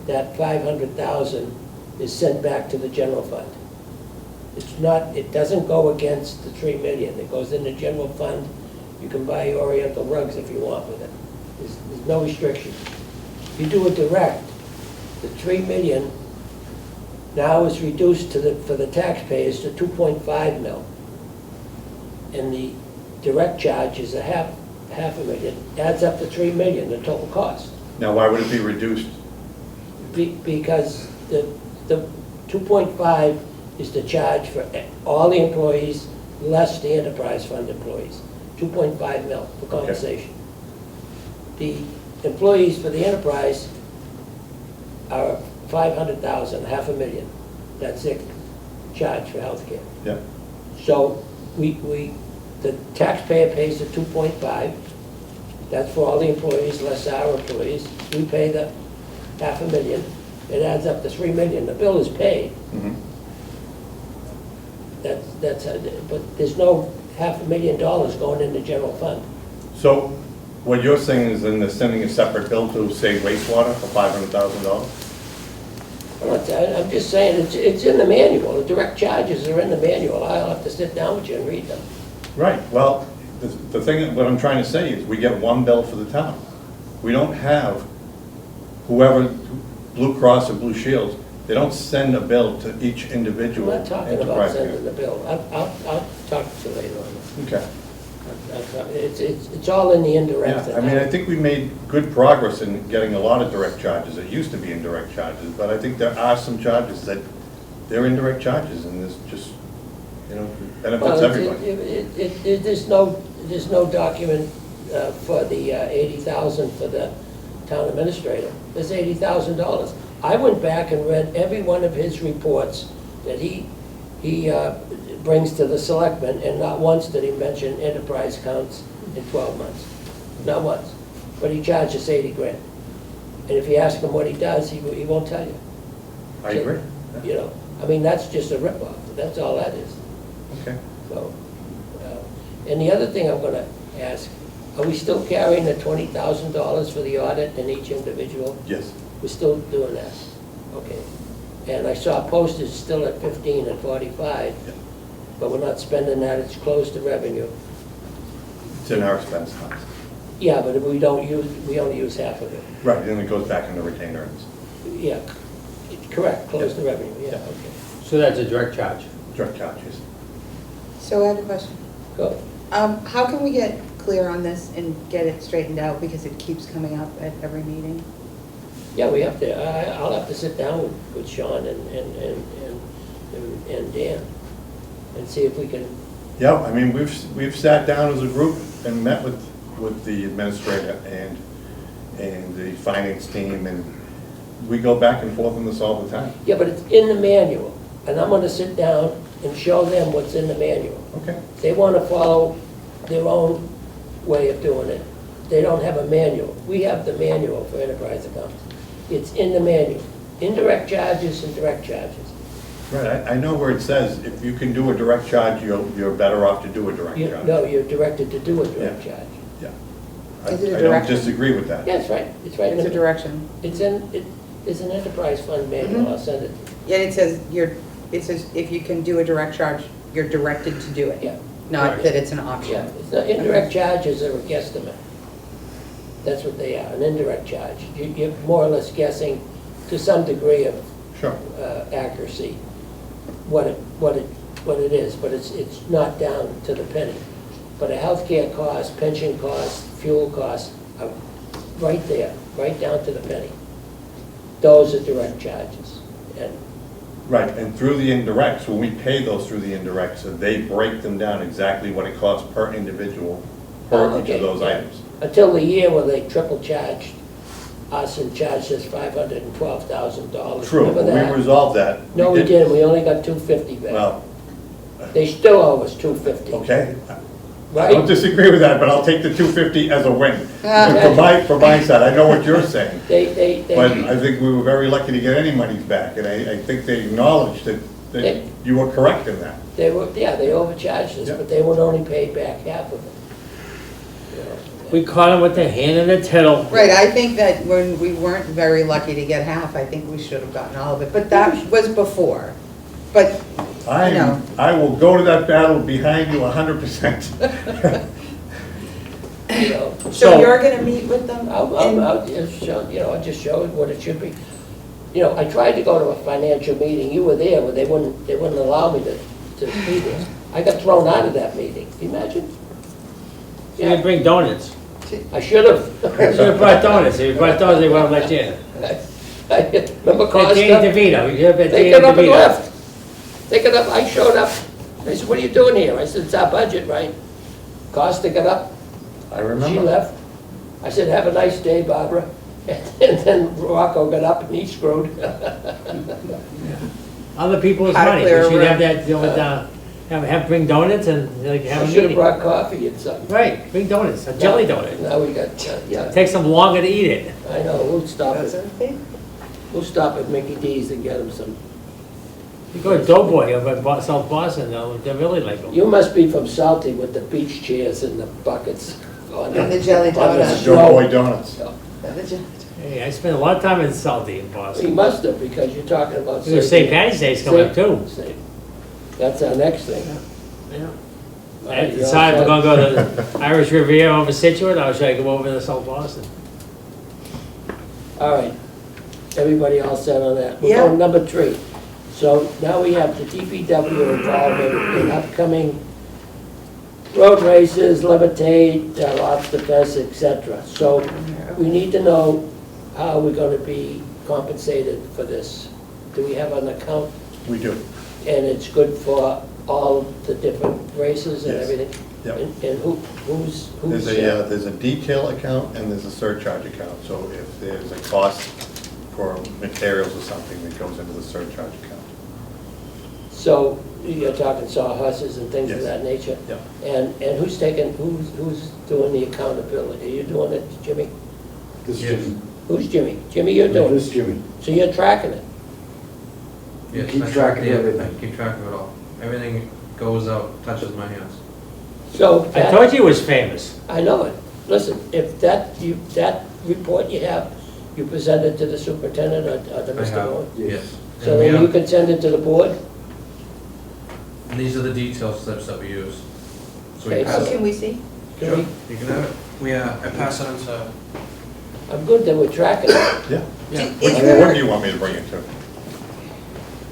that 500,000 is sent back to the general fund. It's not, it doesn't go against the 3 million, it goes in the general fund. You can buy Oriental rugs if you want with it. There's no restriction. If you do a direct, the 3 million now is reduced to for the taxpayers to 2.5 mil. And the direct charge is half a million, adds up to 3 million, the total cost. Now, why would it be reduced? Because the 2.5 is the charge for all the employees, less the enterprise fund employees. 2.5 mil for compensation. The employees for the enterprise are 500,000, $500,000. That's their charge for healthcare. Yeah, So the taxpayer pays the 2.5, that's for all the employees, less our employees. We pay the $500,000, it adds up to 3 million, the bill is paid. mhm. But there's no $500,000 going in the general fund. So what you're saying is then they're sending a separate bill to, say, wastewater for $500,000? I'm just saying, it's in the manual, the direct charges are in the manual, I'll have to sit down with you and read them. Right, well, the thing, what I'm trying to say is, we get one bill for the town. We don't have whoever, Blue Cross or Blue Shields, they don't send a bill to each I'm individual not talking about enterprise sending account. the bill, I'll talk to you later on. Okay. It's all in the indirect. Yeah, I mean, I think we made good progress in getting a lot of direct charges. It used to be indirect charges, but I think there are some charges that they're indirect charges, and there's just, you know, benefits everybody. There's no document for the 80,000 for the town administrator. There's $80,000. I went back and read every one of his reports that he brings to the selectmen, and not once did he mention enterprise accounts in 12 months. Not once. But he charges 80 grand. And if you ask him what he does, he won't tell you. I agree. You know, I mean, that's just a ripoff. That's all that is. Okay. So, and the other thing I'm gonna ask, are we still carrying the $20,000 for the audit in each individual? Yes. We're still doing that? Okay. And I saw postage still at 15 and 45, Yeah. but we're not spending that, it's close to revenue. It's in our expense funds. Yeah, but we only use half of it. Right, and it goes back into retained earnings. Yeah, correct, close to Yeah. revenue, yeah, Yeah. okay. So that's a direct charge. Direct charges. So I have a question. Go. How can we get clear on this and get it straightened out, because it keeps coming up at every meeting? Yeah, we have to, I'll have to sit down with Sean and Dan and see if we can, Yeah, I mean, we've sat down as a group and met with the administrator and the finance team, and we go back and forth on this all the time. yeah, but it's in the manual. And I'm gonna sit down and show them what's in the manual. Okay. If they wanna follow their own way of doing it, they don't have a manual. We have the manual for enterprise accounts. It's in the manual. Indirect charges and direct charges. Right, I know where it says, if you can do a direct charge, you're better off to do a direct charge. No, you're directed to do a direct Yeah. charge. Yeah. Is it a I don't direction? disagree with that. Yeah, it's right, it's right in It's a the, direction. it's an enterprise fund manual, I'll send it. Yeah, it says if you can do a direct charge, you're directed to do it. Yeah. Not Right. that it's an Yeah, option. it's not, indirect charges are a guesstimate. That's what they are, an indirect charge. You're more or less guessing to some degree of Sure. accuracy what it is, but it's not down to the penny. But a healthcare cost, pension cost, fuel costs are right there, right down to the penny. Those are direct charges. And Right, and through the indirects, when we pay those through the indirects, they break them down exactly what it costs per individual, per each Okay, of those yeah. items. Until the year when they triple charged us and charged us $512,000. True, Remember but we that? resolved that. No, we didn't, we only got $250 back. Well, They still owe us $250. okay, I don't Right? disagree with that, but I'll take the 250 as a win. From my side, I know what you're saying. But I think we were very lucky to get any monies back, and I think they acknowledged that you were correct in that. They were, yeah, they overcharged us, Yeah. but they would only pay back half of it. You know, We caught them with their hand in the tittle. Right, I think that when we weren't very lucky to get half, I think we should have gotten all of it, but that was before. But, you know, I will go to that battle behind you 100%. You know, so you're gonna meet with them? And- I'll just show, you know, I'll just show it what it should be. You know, I tried to go to a financial meeting, you were there, but they wouldn't allow me to be there. I got thrown out of that meeting, can you imagine? You didn't bring donuts. I should have. You should have brought donuts. If you brought donuts, they wouldn't let you in. Remember Danny Costa? DeVito, you should have been They Danny got up and DeVito. left. They got up, I showed up. They said, what are you doing here? I said, it's our budget, right? Costa got up, I she remember. left. I said, have a nice day, Barbara. And then Rocco got up and he screwed. Other people's How to money. clear We a should have room. that, you know, bring donuts and like have I a should have meeting. brought coffee and something. Right, bring donuts, a jelly donut. Now we got, yeah, Takes them longer to eat it. I know, we'll stop That's it. okay. We'll stop at Mickey D's and get him some. You go to Doughboy over at South Boston, they really like them. You must be from Salty with the beach chairs and the buckets. And the jelly on the donuts. snow. Joe Boy Donuts. Hey, I spent a lot of time in Salty in He Boston. must have, because you're talking about. St. Patty's Day's coming up too. That's our next thing. Yeah. All I right, you all decided we're set? gonna go to the Irish Riviera over Situate, or should I go over to South Boston? All right. Everybody all set on that? We're Yeah. going to number 3. So now we have the DPW involvement in upcoming road races, levitate, lobster fest, etc. So we need to know how we're going to be compensated for this. Do we have an account? We do. And it's good for all the different races and Yes. everything? Yep. And who's? There's a detail account and there's a surcharge account. So if there's a cost for materials or something that goes into the surcharge account. So you're talking sawhorses and things of Yes. that nature? Yep. And who's who's doing the accountability? Are you doing it, Jimmy? This Yes. Jimmy. Who's Jimmy? Jimmy, you're doing This it. Jimmy. So you're tracking it? You Yes, keep I track of yeah, everything. I keep track of it all. Everything goes out, touches my hands. So I told you he was famous. I know it. Listen, if that report you have, you present it to the superintendent or to I Mr. have, Bowen? Yes. yes. So And we then you have- can send it to the board? And these are the detail slips that we use. So we Okay, pass So it. can we see? Can Sure, we- you can have it. I pass it on to, I'm good that we're tracking it. Yeah. yeah. Is What there- do you want me to bring it to?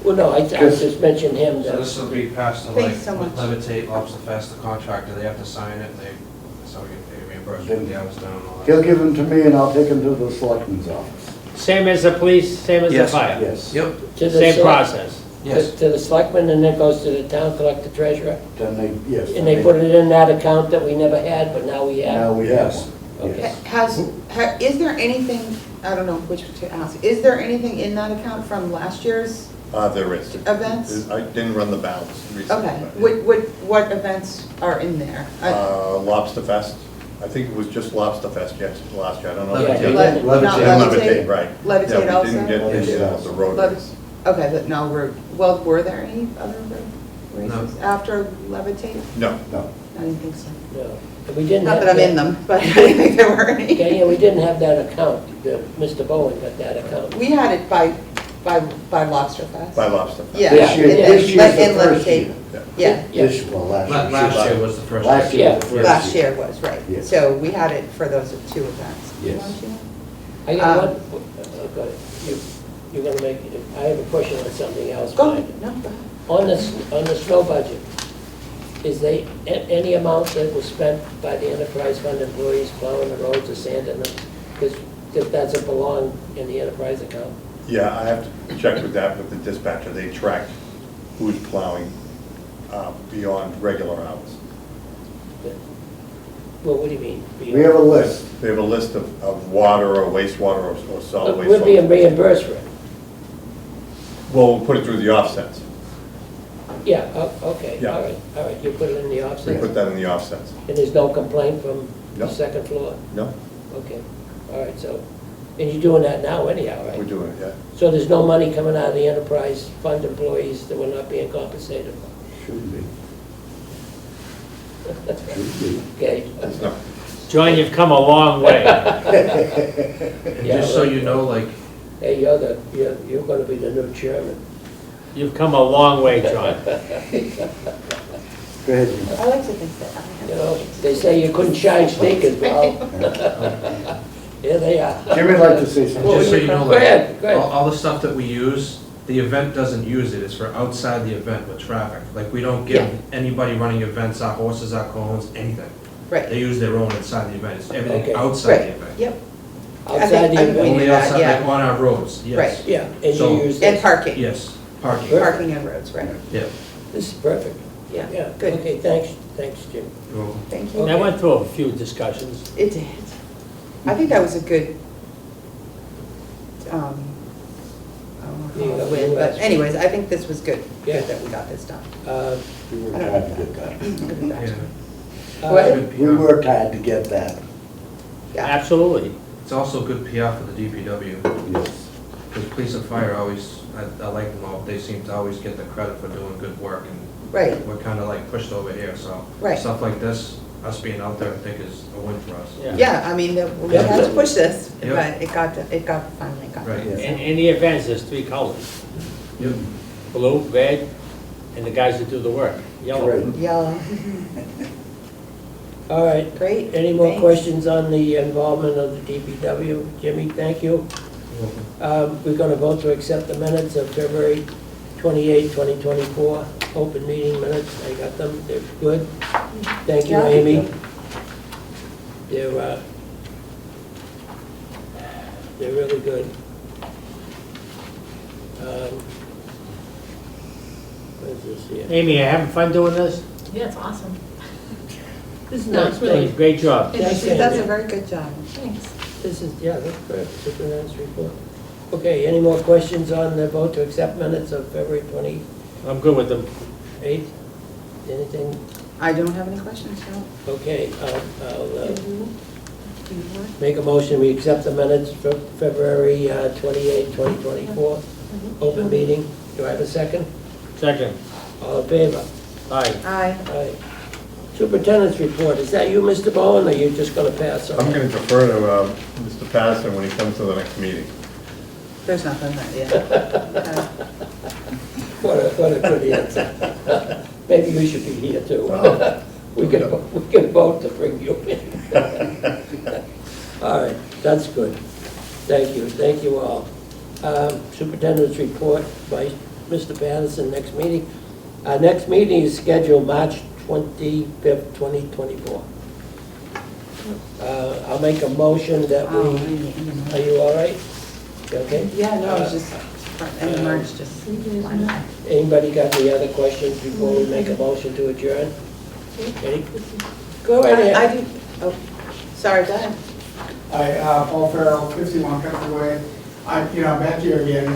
Well, no, I just mentioned him So that, this will be passed to like, Thanks so with much. Levitate, Lobster Fest, the contractor, they have to sign it, and so we get paid reimbursed for the hours done and all that. He'll give them to me and I'll take them to the selectman's office. Same as the police, same as the Yes. fire. Yes. Yep, to the. Same select- process. yes. To the selectmen, and then goes to the town collector treasurer? Then they, yes. And they put it in that account that we never had, but now we have? Now we have one. Okay. Yes. Is there anything, I don't know which to ask, is there anything in that account from last year's There is. events? I didn't run the balance recently. Okay, but- what events are in there? Lobster Fest. I think it was just Lobster Fest last year. I don't know. Yeah, if they it did. did. Not Yeah, Levitate? right. Levitate Yeah, we also? didn't get the road Levi- race. Okay, but no, well, were there any other races after Levitate? No. No. I didn't think so. No. And we didn't Not have that I'm in them, but I didn't think there were Okay, any. yeah, we didn't have that account. Mr. Bowen got that account. We had it by Lobster Fest. By Lobster Fest. Yeah. This year, Yeah. this year's the In first Levitate. year. Yeah, This, well, last year. Last year was the first. Last year was the Yeah. first last year was, right. Yes. So we had it for those two events. Yes. I got Um, one, go ahead. You're gonna make, I have a question on something else. Go Mike. ahead, no, go ahead. On the snow budget, is there any amount that was spent by the enterprise fund employees plowing the roads or sanding them? Because that doesn't belong in the enterprise account. Yeah, I have to check with that with the dispatcher. They track who's plowing beyond regular hours. Well, what do you mean? We have a list. They have a list of water or wastewater or solid waste. We're being reimbursed for it. Well, we'll put it through the offsets. Yeah, okay, Yeah. all right, you put it in the We offset, put that in the offsets. and there's no complaint from the No. second floor? No, Okay, all right, so, and you're doing that now anyhow, right? we're doing it, yeah. So there's no money coming out of the enterprise fund employees that we're not being compensated for? Should be. Should be. Okay. It's not. John, you've come a long way. And Yeah, just so right. you know, like, Hey, you're gonna be the new chairman. You've come a long way, John. Go ahead, Jim. I like to think that I have. You know, they say you couldn't shine sneakers, well, here they are. Jim would like to say something. just so you know, Go ahead, go like, ahead. all the stuff that we use, the event doesn't use it, it's for outside the event with traffic. Like, we don't give Yeah. anybody running events, our horses, our cones, anything. They Right, use their own inside the event, it's Okay. everything outside the right, event. yep, Outside I the think we event, need Only that, outside, yeah. like, on our roads, yes. Right. yeah, and So- you use and this. parking, Yes, parking, Good. parking and roads, right, yeah. This is perfect. yeah, Yeah, good, okay, thanks, Jim. Well, thank you. That went through a few discussions. It did. I think that was a good, I don't know how to win, but anyways, I think this was good, Yeah. good that we got this done. We worked I don't hard know. to get that. I'll give it back to yeah. you. Uh, What? Good We PR. worked hard to get that. Yeah, Absolutely. It's also good PR for the DPW, Yes. because police and fire always, I like them all, they seem to always get the credit for doing good work, and right, we're kind of like pushed over here, so. Right. Stuff like this, us being out there, I think is a win for us. yeah, I mean, we had to push this, Yeah. but it got, finally got. Right. done, so. In the events, there's three colors, Yep. blue, red, and the guys that do the work, yellow. Right. Yellow, All right, great. any more thanks. questions on the involvement of the DPW? Jimmy, thank you. We're gonna vote to accept the minutes of February 28, 2024, open meeting minutes. I got them, they're good. Thank you, Yeah. Amy. They're really good. Where's this here? Amy, you having fun doing this? Yeah, it's awesome. This is No, nice, it's really- really. Great job. Thanks, She does a Amy. very good job. Thanks. This is, yeah, that's good, superintendent's report. Okay, any more questions on the vote to accept minutes of February 28th? I'm good with them. Anything? I don't have any questions, no. Okay, I'll Do you want? make a motion, we accept the minutes for February 28th, 2024, open meeting. Do I have a second? Second. All in favor? Aye. Aye. Aye. Superintendent's report, is that you, Mr. Bowen, or are you just gonna pass on? I'm going to defer to Mr. Patterson when he comes to the next meeting. There's nothing there, yeah. What a good answer. Maybe you should be here too. Oh. We can vote to bring you in. All right, that's good. Thank you all. Superintendent's report by Mr. Patterson, next meeting. Our next meeting is scheduled March 25th, 2024. I'll make a motion that Oh, are you all right? You okay? Yeah, no, it's just, any March, just. Anybody got any other questions before we make a motion to adjourn? Any? Go right I ahead. do, oh, sorry, go ahead. Hi, Paul Farrell, 51 Country Way. I'm back here again,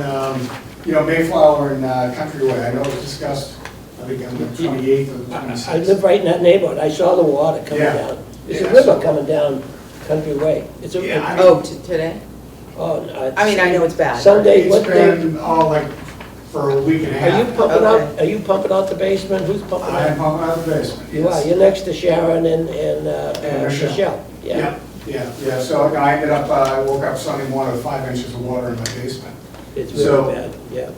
Mayflower and Country Way. I know it was discussed, I think, on the 28th or the 26th. I live right in that neighborhood. I saw the water coming Yeah. down. There's a Yeah, river so- coming down Country Way. It's a, Yeah, Oh, today? oh, no, I mean, I know it's bad. Sunday, what It's day? been all like for a week and a Are you half. pumping Okay. out, are you pumping out the basement? Who's pumping I'm out? pumping out the basement. You are, yes. you're next to Sharon and And Michelle. Michelle. Yeah. Yeah, so I ended up, I woke up Sunday morning with 5 inches of water in my basement. It's So- really bad, yeah.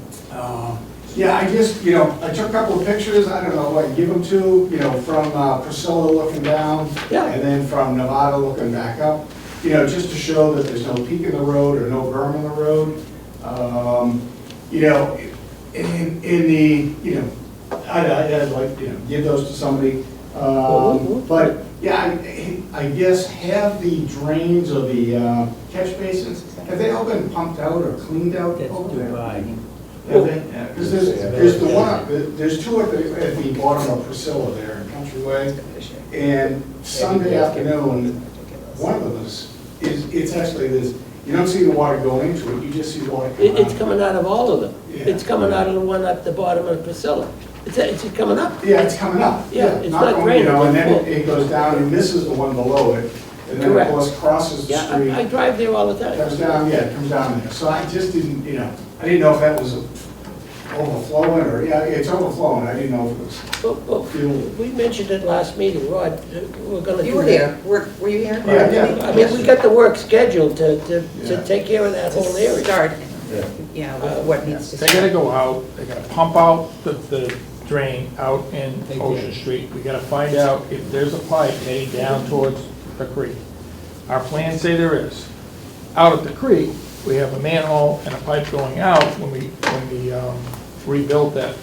Yeah, I just, I took a couple of pictures, I don't know who I give them to, from Priscilla looking down. Yeah. And then from Nevada looking back up, just to show that there's no peak in the road or no berm in the road. In the, I'd like, give those to somebody. Well, But, yeah, I guess, have the drains or the catch basins, have they all been pumped out or cleaned out That's over there? Dubai. Have they? Because there's the one, there's two at the bottom of Priscilla there in Countryway. And Sunday afternoon, one of them is it's actually, you don't see the water go into it, you just see the water come out. It's coming out of all of them. Yeah. It's coming out of the one at the bottom of Priscilla. It's coming up. Yeah, it's coming up. Yeah, it's not going, draining, you know, and it's then full. it goes down and misses the one below it. And then of Correct. course crosses the Yeah, street. I drive there all the Comes time. down, yeah, it comes down there. So I just didn't, you know, I didn't know if that was overflowing or, yeah, it's overflowing. I didn't know if it was. Well, we mentioned it last meeting, Rod, we're gonna do that. You were here, were you here? Yeah, yeah. I mean, we got the work scheduled to Yeah. take care of that whole area. Start, Yeah. yeah, with what needs to They start. gotta go out, they gotta pump out the drain out in Ocean Street. We gotta find out if there's a pipe heading down towards the creek. Our plans say there is. Out at the creek, we have a manhole and a pipe going out when we rebuilt that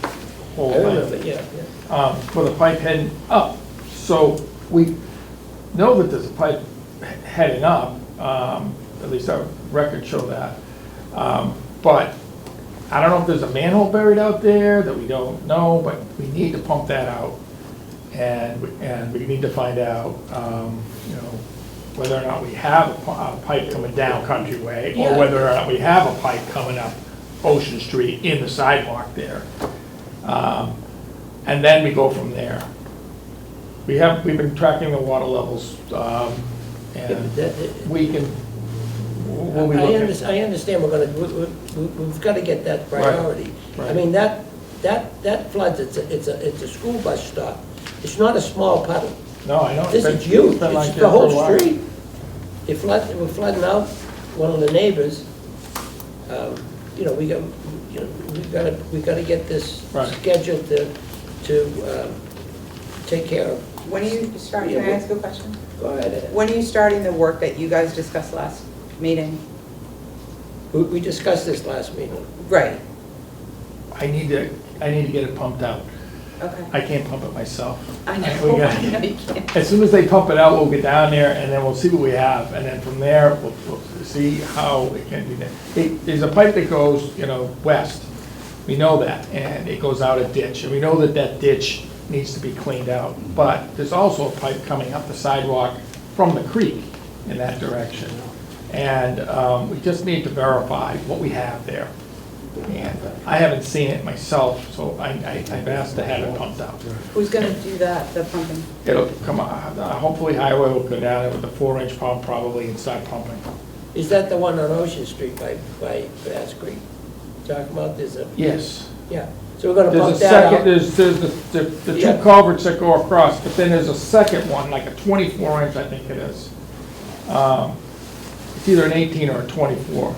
whole I thing. remember, yeah. With a pipe heading up. So we know that there's a pipe heading up, at least our records show that. But I don't know if there's a manhole buried out there that we don't know, but we need to pump that out. And we need to find out, you know, whether or not we have a pipe coming down Countryway, or Yeah. whether or not we have a pipe coming up Ocean Street in the sidewalk there. And then we go from there. We've been tracking the water levels, Yeah, and but that- we can, we'll be looking. I understand, we've got to get that priority. I right. mean, that floods, it's a school bus stop. It's not a small puddle. No, I know. This It's is been- huge, it's been like it's that the for a whole while. street. We're flooding out one of the neighbors. You know, we gotta get this Right. scheduled to take care of. When are you starting, can I ask a question? Go ahead. When are you starting the work that you guys discussed last meeting? We discussed this last meeting. Right, I need to get it pumped out. okay. I can't pump it myself. I We know, got- I know you can't. As soon as they pump it out, we'll get down there, and then we'll see what we have, and then from there, we'll see how it can be done. There's a pipe that goes, you know, west, we know that, and it goes out a ditch, and we know that that ditch needs to be cleaned out, but there's also a pipe coming up the sidewalk from the creek in that direction, and we just need to verify what we have there. And I haven't seen it myself, so I've asked to have it pumped out. Who's gonna do that, the pumping? It'll come, hopefully Highway will go down there with a 4-inch pump probably and start pumping. Is that the one on Ocean Street by Bass Creek? Talking about, there's a, Yes. yeah, so we're gonna There's pump a that second, out. there's the Yeah. two culverts that go across, but then there's a second one, like a 24-inch, I think it is. It's either an 18 or a 24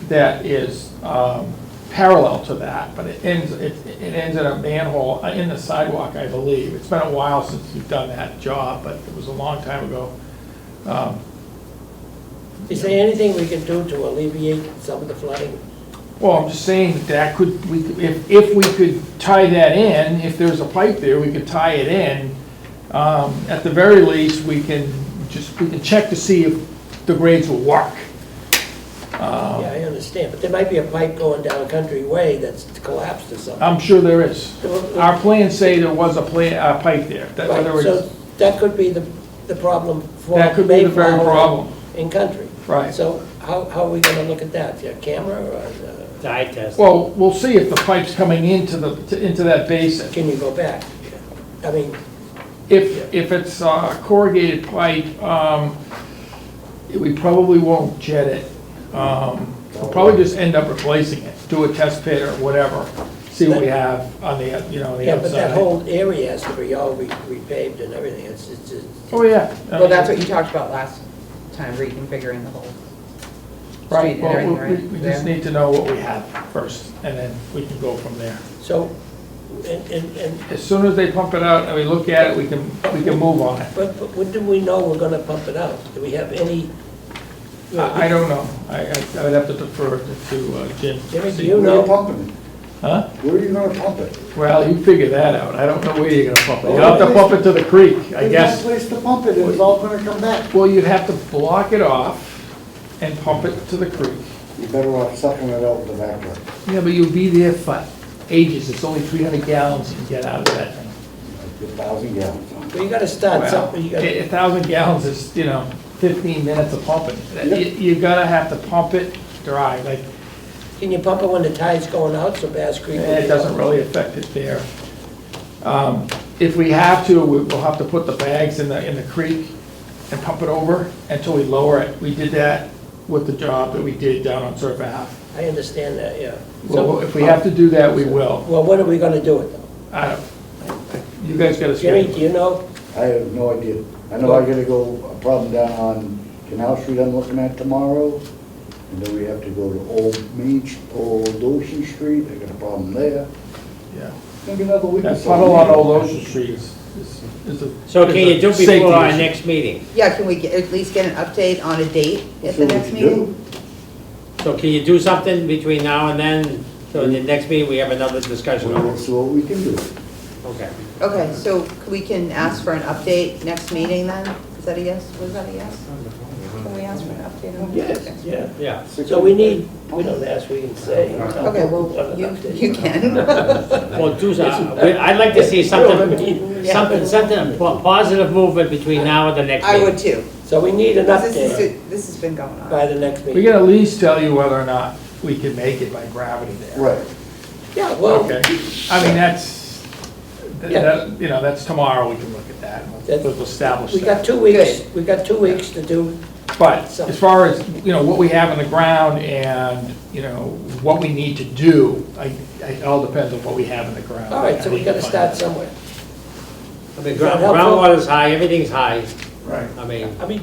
that is parallel to that, but it ends in a manhole in the sidewalk, I believe. It's been a while since we've done that job, but it was a long time ago. Is there anything we can do to alleviate some of the flooding? Well, I'm just saying that if we could tie that in, if there's a pipe there, we could tie it in. At the very least, we can check to see if the grades will work. Yeah, I understand, but there might be a pipe going down Country Way that's collapsed or something. I'm sure there is. Our plans say there was a pipe there. That- Right, whether so it's- that could be the problem for That could be the very Mayflower problem. in Country. Right. So how are we gonna look at that? Yeah, camera or, Eye test. Well, we'll see if the pipe's coming into that basin. can you go back? I mean, If it's a corrugated pipe, we probably won't jet it. We'll probably just end up replacing it, do a test pit or whatever, see what we have on the, on the yeah, but that outside. whole area has to be all repaved and everything. It's Oh, yeah. Well, that's what you talked about last time, reconfiguring the whole Right, street and well, everything, we right? just need to know what we have first, and then we can go from there. So, and, As soon as they pump it out and we look at it, we can move on it. but when do we know we're gonna pump it out? Do we have any? I don't know. I would have to defer to Jim. Jimmy, do Where you you know? pumping? Huh? Where are you gonna pump it? Well, you figure that out. I don't know where you're gonna pump it. You'll have to pump it to the creek, I There's guess. no place to pump it, it's all gonna come back. Well, you'd have to block it off and pump it to the creek. You're better off sucking it out with the back door. Yeah, but you'll be there for ages. It's only 300 gallons you can get out of that thing. Like 1,000 gallons. Well, you gotta start Well, something, you gotta, 1,000 gallons is, 15 minutes of pumping. You gotta have to pump it dry, like, can you pump it when the tide's going out, so Bass Creek? will it be doesn't up? really affect it there. If we have to, we'll have to put the bags in the creek and pump it over until we lower it. We did that with the job that we did down on Surf Ave. I understand that, yeah. Well, So, if we have to do that, we will. well, when are we gonna do it, though? I don't, you guys gotta Jimmy, do schedule. you know? I have no idea. I know I gotta go, a problem down on Canal Street I'm looking at tomorrow. And then we have to go to Old Ocean Street, I got a problem there. Yeah. It's gonna be another week or That so. puddle on Old Ocean Street is a. So can you do is a safety before our issue. next meeting? Yeah, can we at least get an update on a date at See the what we next can meeting? do. So can you do something between now and then? So in the next meeting, we have another discussion on We'll it? see what we can do. Okay. Okay, so we can ask for an update next meeting then? Is that a yes? Was that a yes? Can we ask for an update on Yes, this? yeah. Yeah. So we don't ask, we can say. Okay, well, you can. Well, do some, I'd like to see something, something positive movement between now and the next I meeting. would too. So we need an update This has been going on. by the next We meeting. can at least tell you whether or not we can make it by gravity there. Right. Yeah, well, Okay, I mean, Yeah. that's tomorrow, we can look at that, and we'll establish we got that. 2 weeks, we got 2 weeks to do, But as far as, what we have on the ground and, what we need to do, it all depends on what we have in the ground. all right, so we gotta start somewhere. I mean, Is that helpful? groundwater's high, everything's high. Right. I mean, I mean,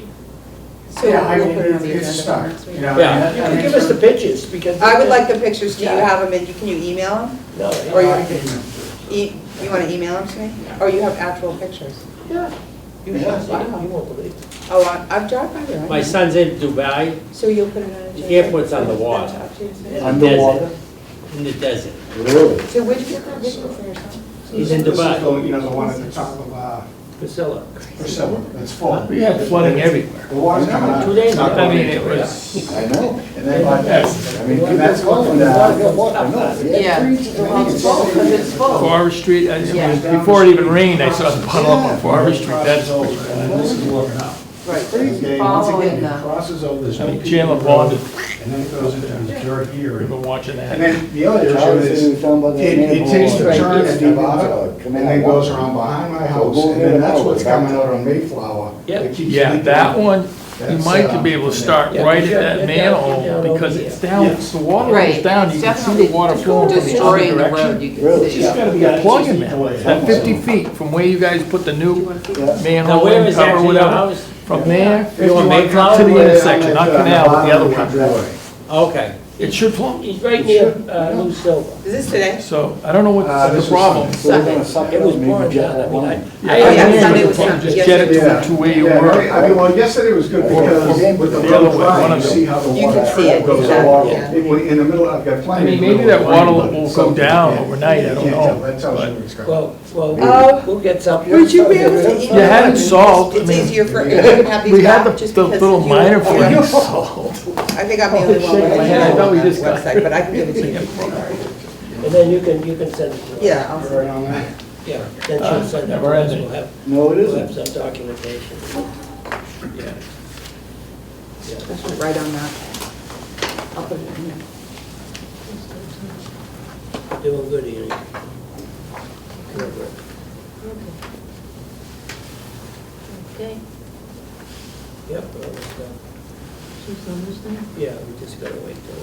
So Yeah, I we'll mean, put it on the it's a agenda for start, next you meeting. know. Yeah. you can give us the pictures, because. I would like the pictures, do you Yeah. have them, and can you email them? No, Or yeah, you want to email them to me? Or you have actual pictures? yeah, you should see it, you won't believe it. Oh, I've dropped by there. my son's in Dubai, So you'll put it on agenda? The airport's on the water. For them to update us? in the Underwater? desert. In the desert. Really? So where'd you get that video for your son? He's in This is Dubai. the, you know, the one at the top of, Priscilla. Priscilla, it's full. We had flooding everywhere. The water's coming out. 2 days It's not ago. I mean, going it into was, Yeah. I know. And then by Yes. I mean, And that's people what- going down, I know. Yeah. Well, it's full, 'cause it's full. Forest Street, Yeah. before it even rained, I saw the puddle up on Forest Street, that's over, pretty and then this is working out. Right. Okay, once Following again, the- it crosses over, there's I no mean, peak Chandler in the Pond, road, and then it goes into the dirt here. we've been watching that. And then the other issue Charlie said is, he was talking about that it manhole takes the right turn here, at Steve, Nevada, and then goes around behind my house, go and there then that's now, what's back coming to- out on Mayflower. Yeah. It keeps Yeah, leaking that out. one, you That's, might be able to start Yeah, right you're at that down- you're manhole, down because over it's here. down, Yeah. the water Right. goes down, you It's can see the definitely water flowing from the other destroying the road, direction. you can Really? see. It's gotta be Got a plug in feet there, away. that 50 feet from where you guys put the new Yeah. manhole Now, where in, is cover, actually your whatever. house? From there, You want 51 Mayflower? to the Way intersection, I'm not at, Canal, but the other Country one. Way. Okay. It should flow. He's right near, New Silver. Is this today? So, I don't know what's the This was problem. So we're gonna suck it It up, was maybe pouring jet down, I that mean, line. Yeah, yeah, I mean, Sunday but was the Sunday. Just Yes, get it to Yeah. to where you Yeah, were. I mean, well, yesterday was good because with the The other road way, one dry, you of them. see how the You water can see it, goes exactly, over. yeah. In the middle, I've got I plenty. mean, in the maybe middle that of water rain, will but go something down you can't- overnight, I you don't can't know, tell. That's how but- it's going. We'll get something. Would you be able to email? You had it them? solved, I It's mean- easier for, you can have these We had back the just the because little you- minor you- things solved. I think I'm the only one Shaking with my it head, I thought we on the just got- website, but I can give it to you. And then you can send it to us. Yeah, I'll Right on that. Yeah, then she'll send it to never us, ending. we'll have, No, it we'll have isn't. some documentation. Yeah. Yeah. Just write on that. I'll put it in here. Doing good, Ian. Good work. Okay, Yep, all this stuff. she's on this thing? Yeah, we just gotta wait till.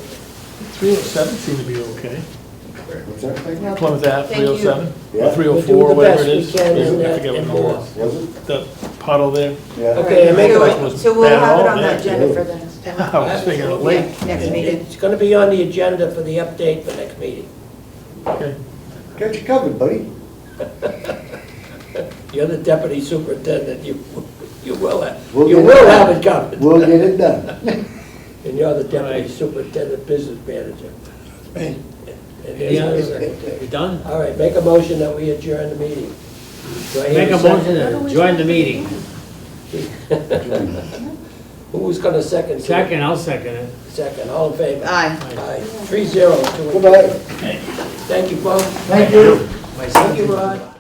307 seemed to be okay. What's that thing? Plymouth Ave, Thank you. 307, Yeah. or 304, We'll do the whatever best it we is. can in I that forget what and number more. it was. Was it? The puddle there. Yeah. Okay, I make a, was So we'll bad at have it all, on the yeah. agenda for the next time. I was thinking of late. Next meeting. it's gonna be on the agenda for the update for next meeting. Okay. Got you covered, buddy. You're the deputy superintendent, you will have, We'll you get it will done. have it covered. We'll get it done. And you're the deputy Right. superintendent business manager. And Any other, you done? All right, make a motion that we adjourn the meeting. Do I hear Make a second? motion to join the meeting. Who's gonna second? Second, I'll second it. Second, all in favor? Aye. Aye. 3-0 to. Goodbye. Thank you, folks. Thank you. Thank you, Rod.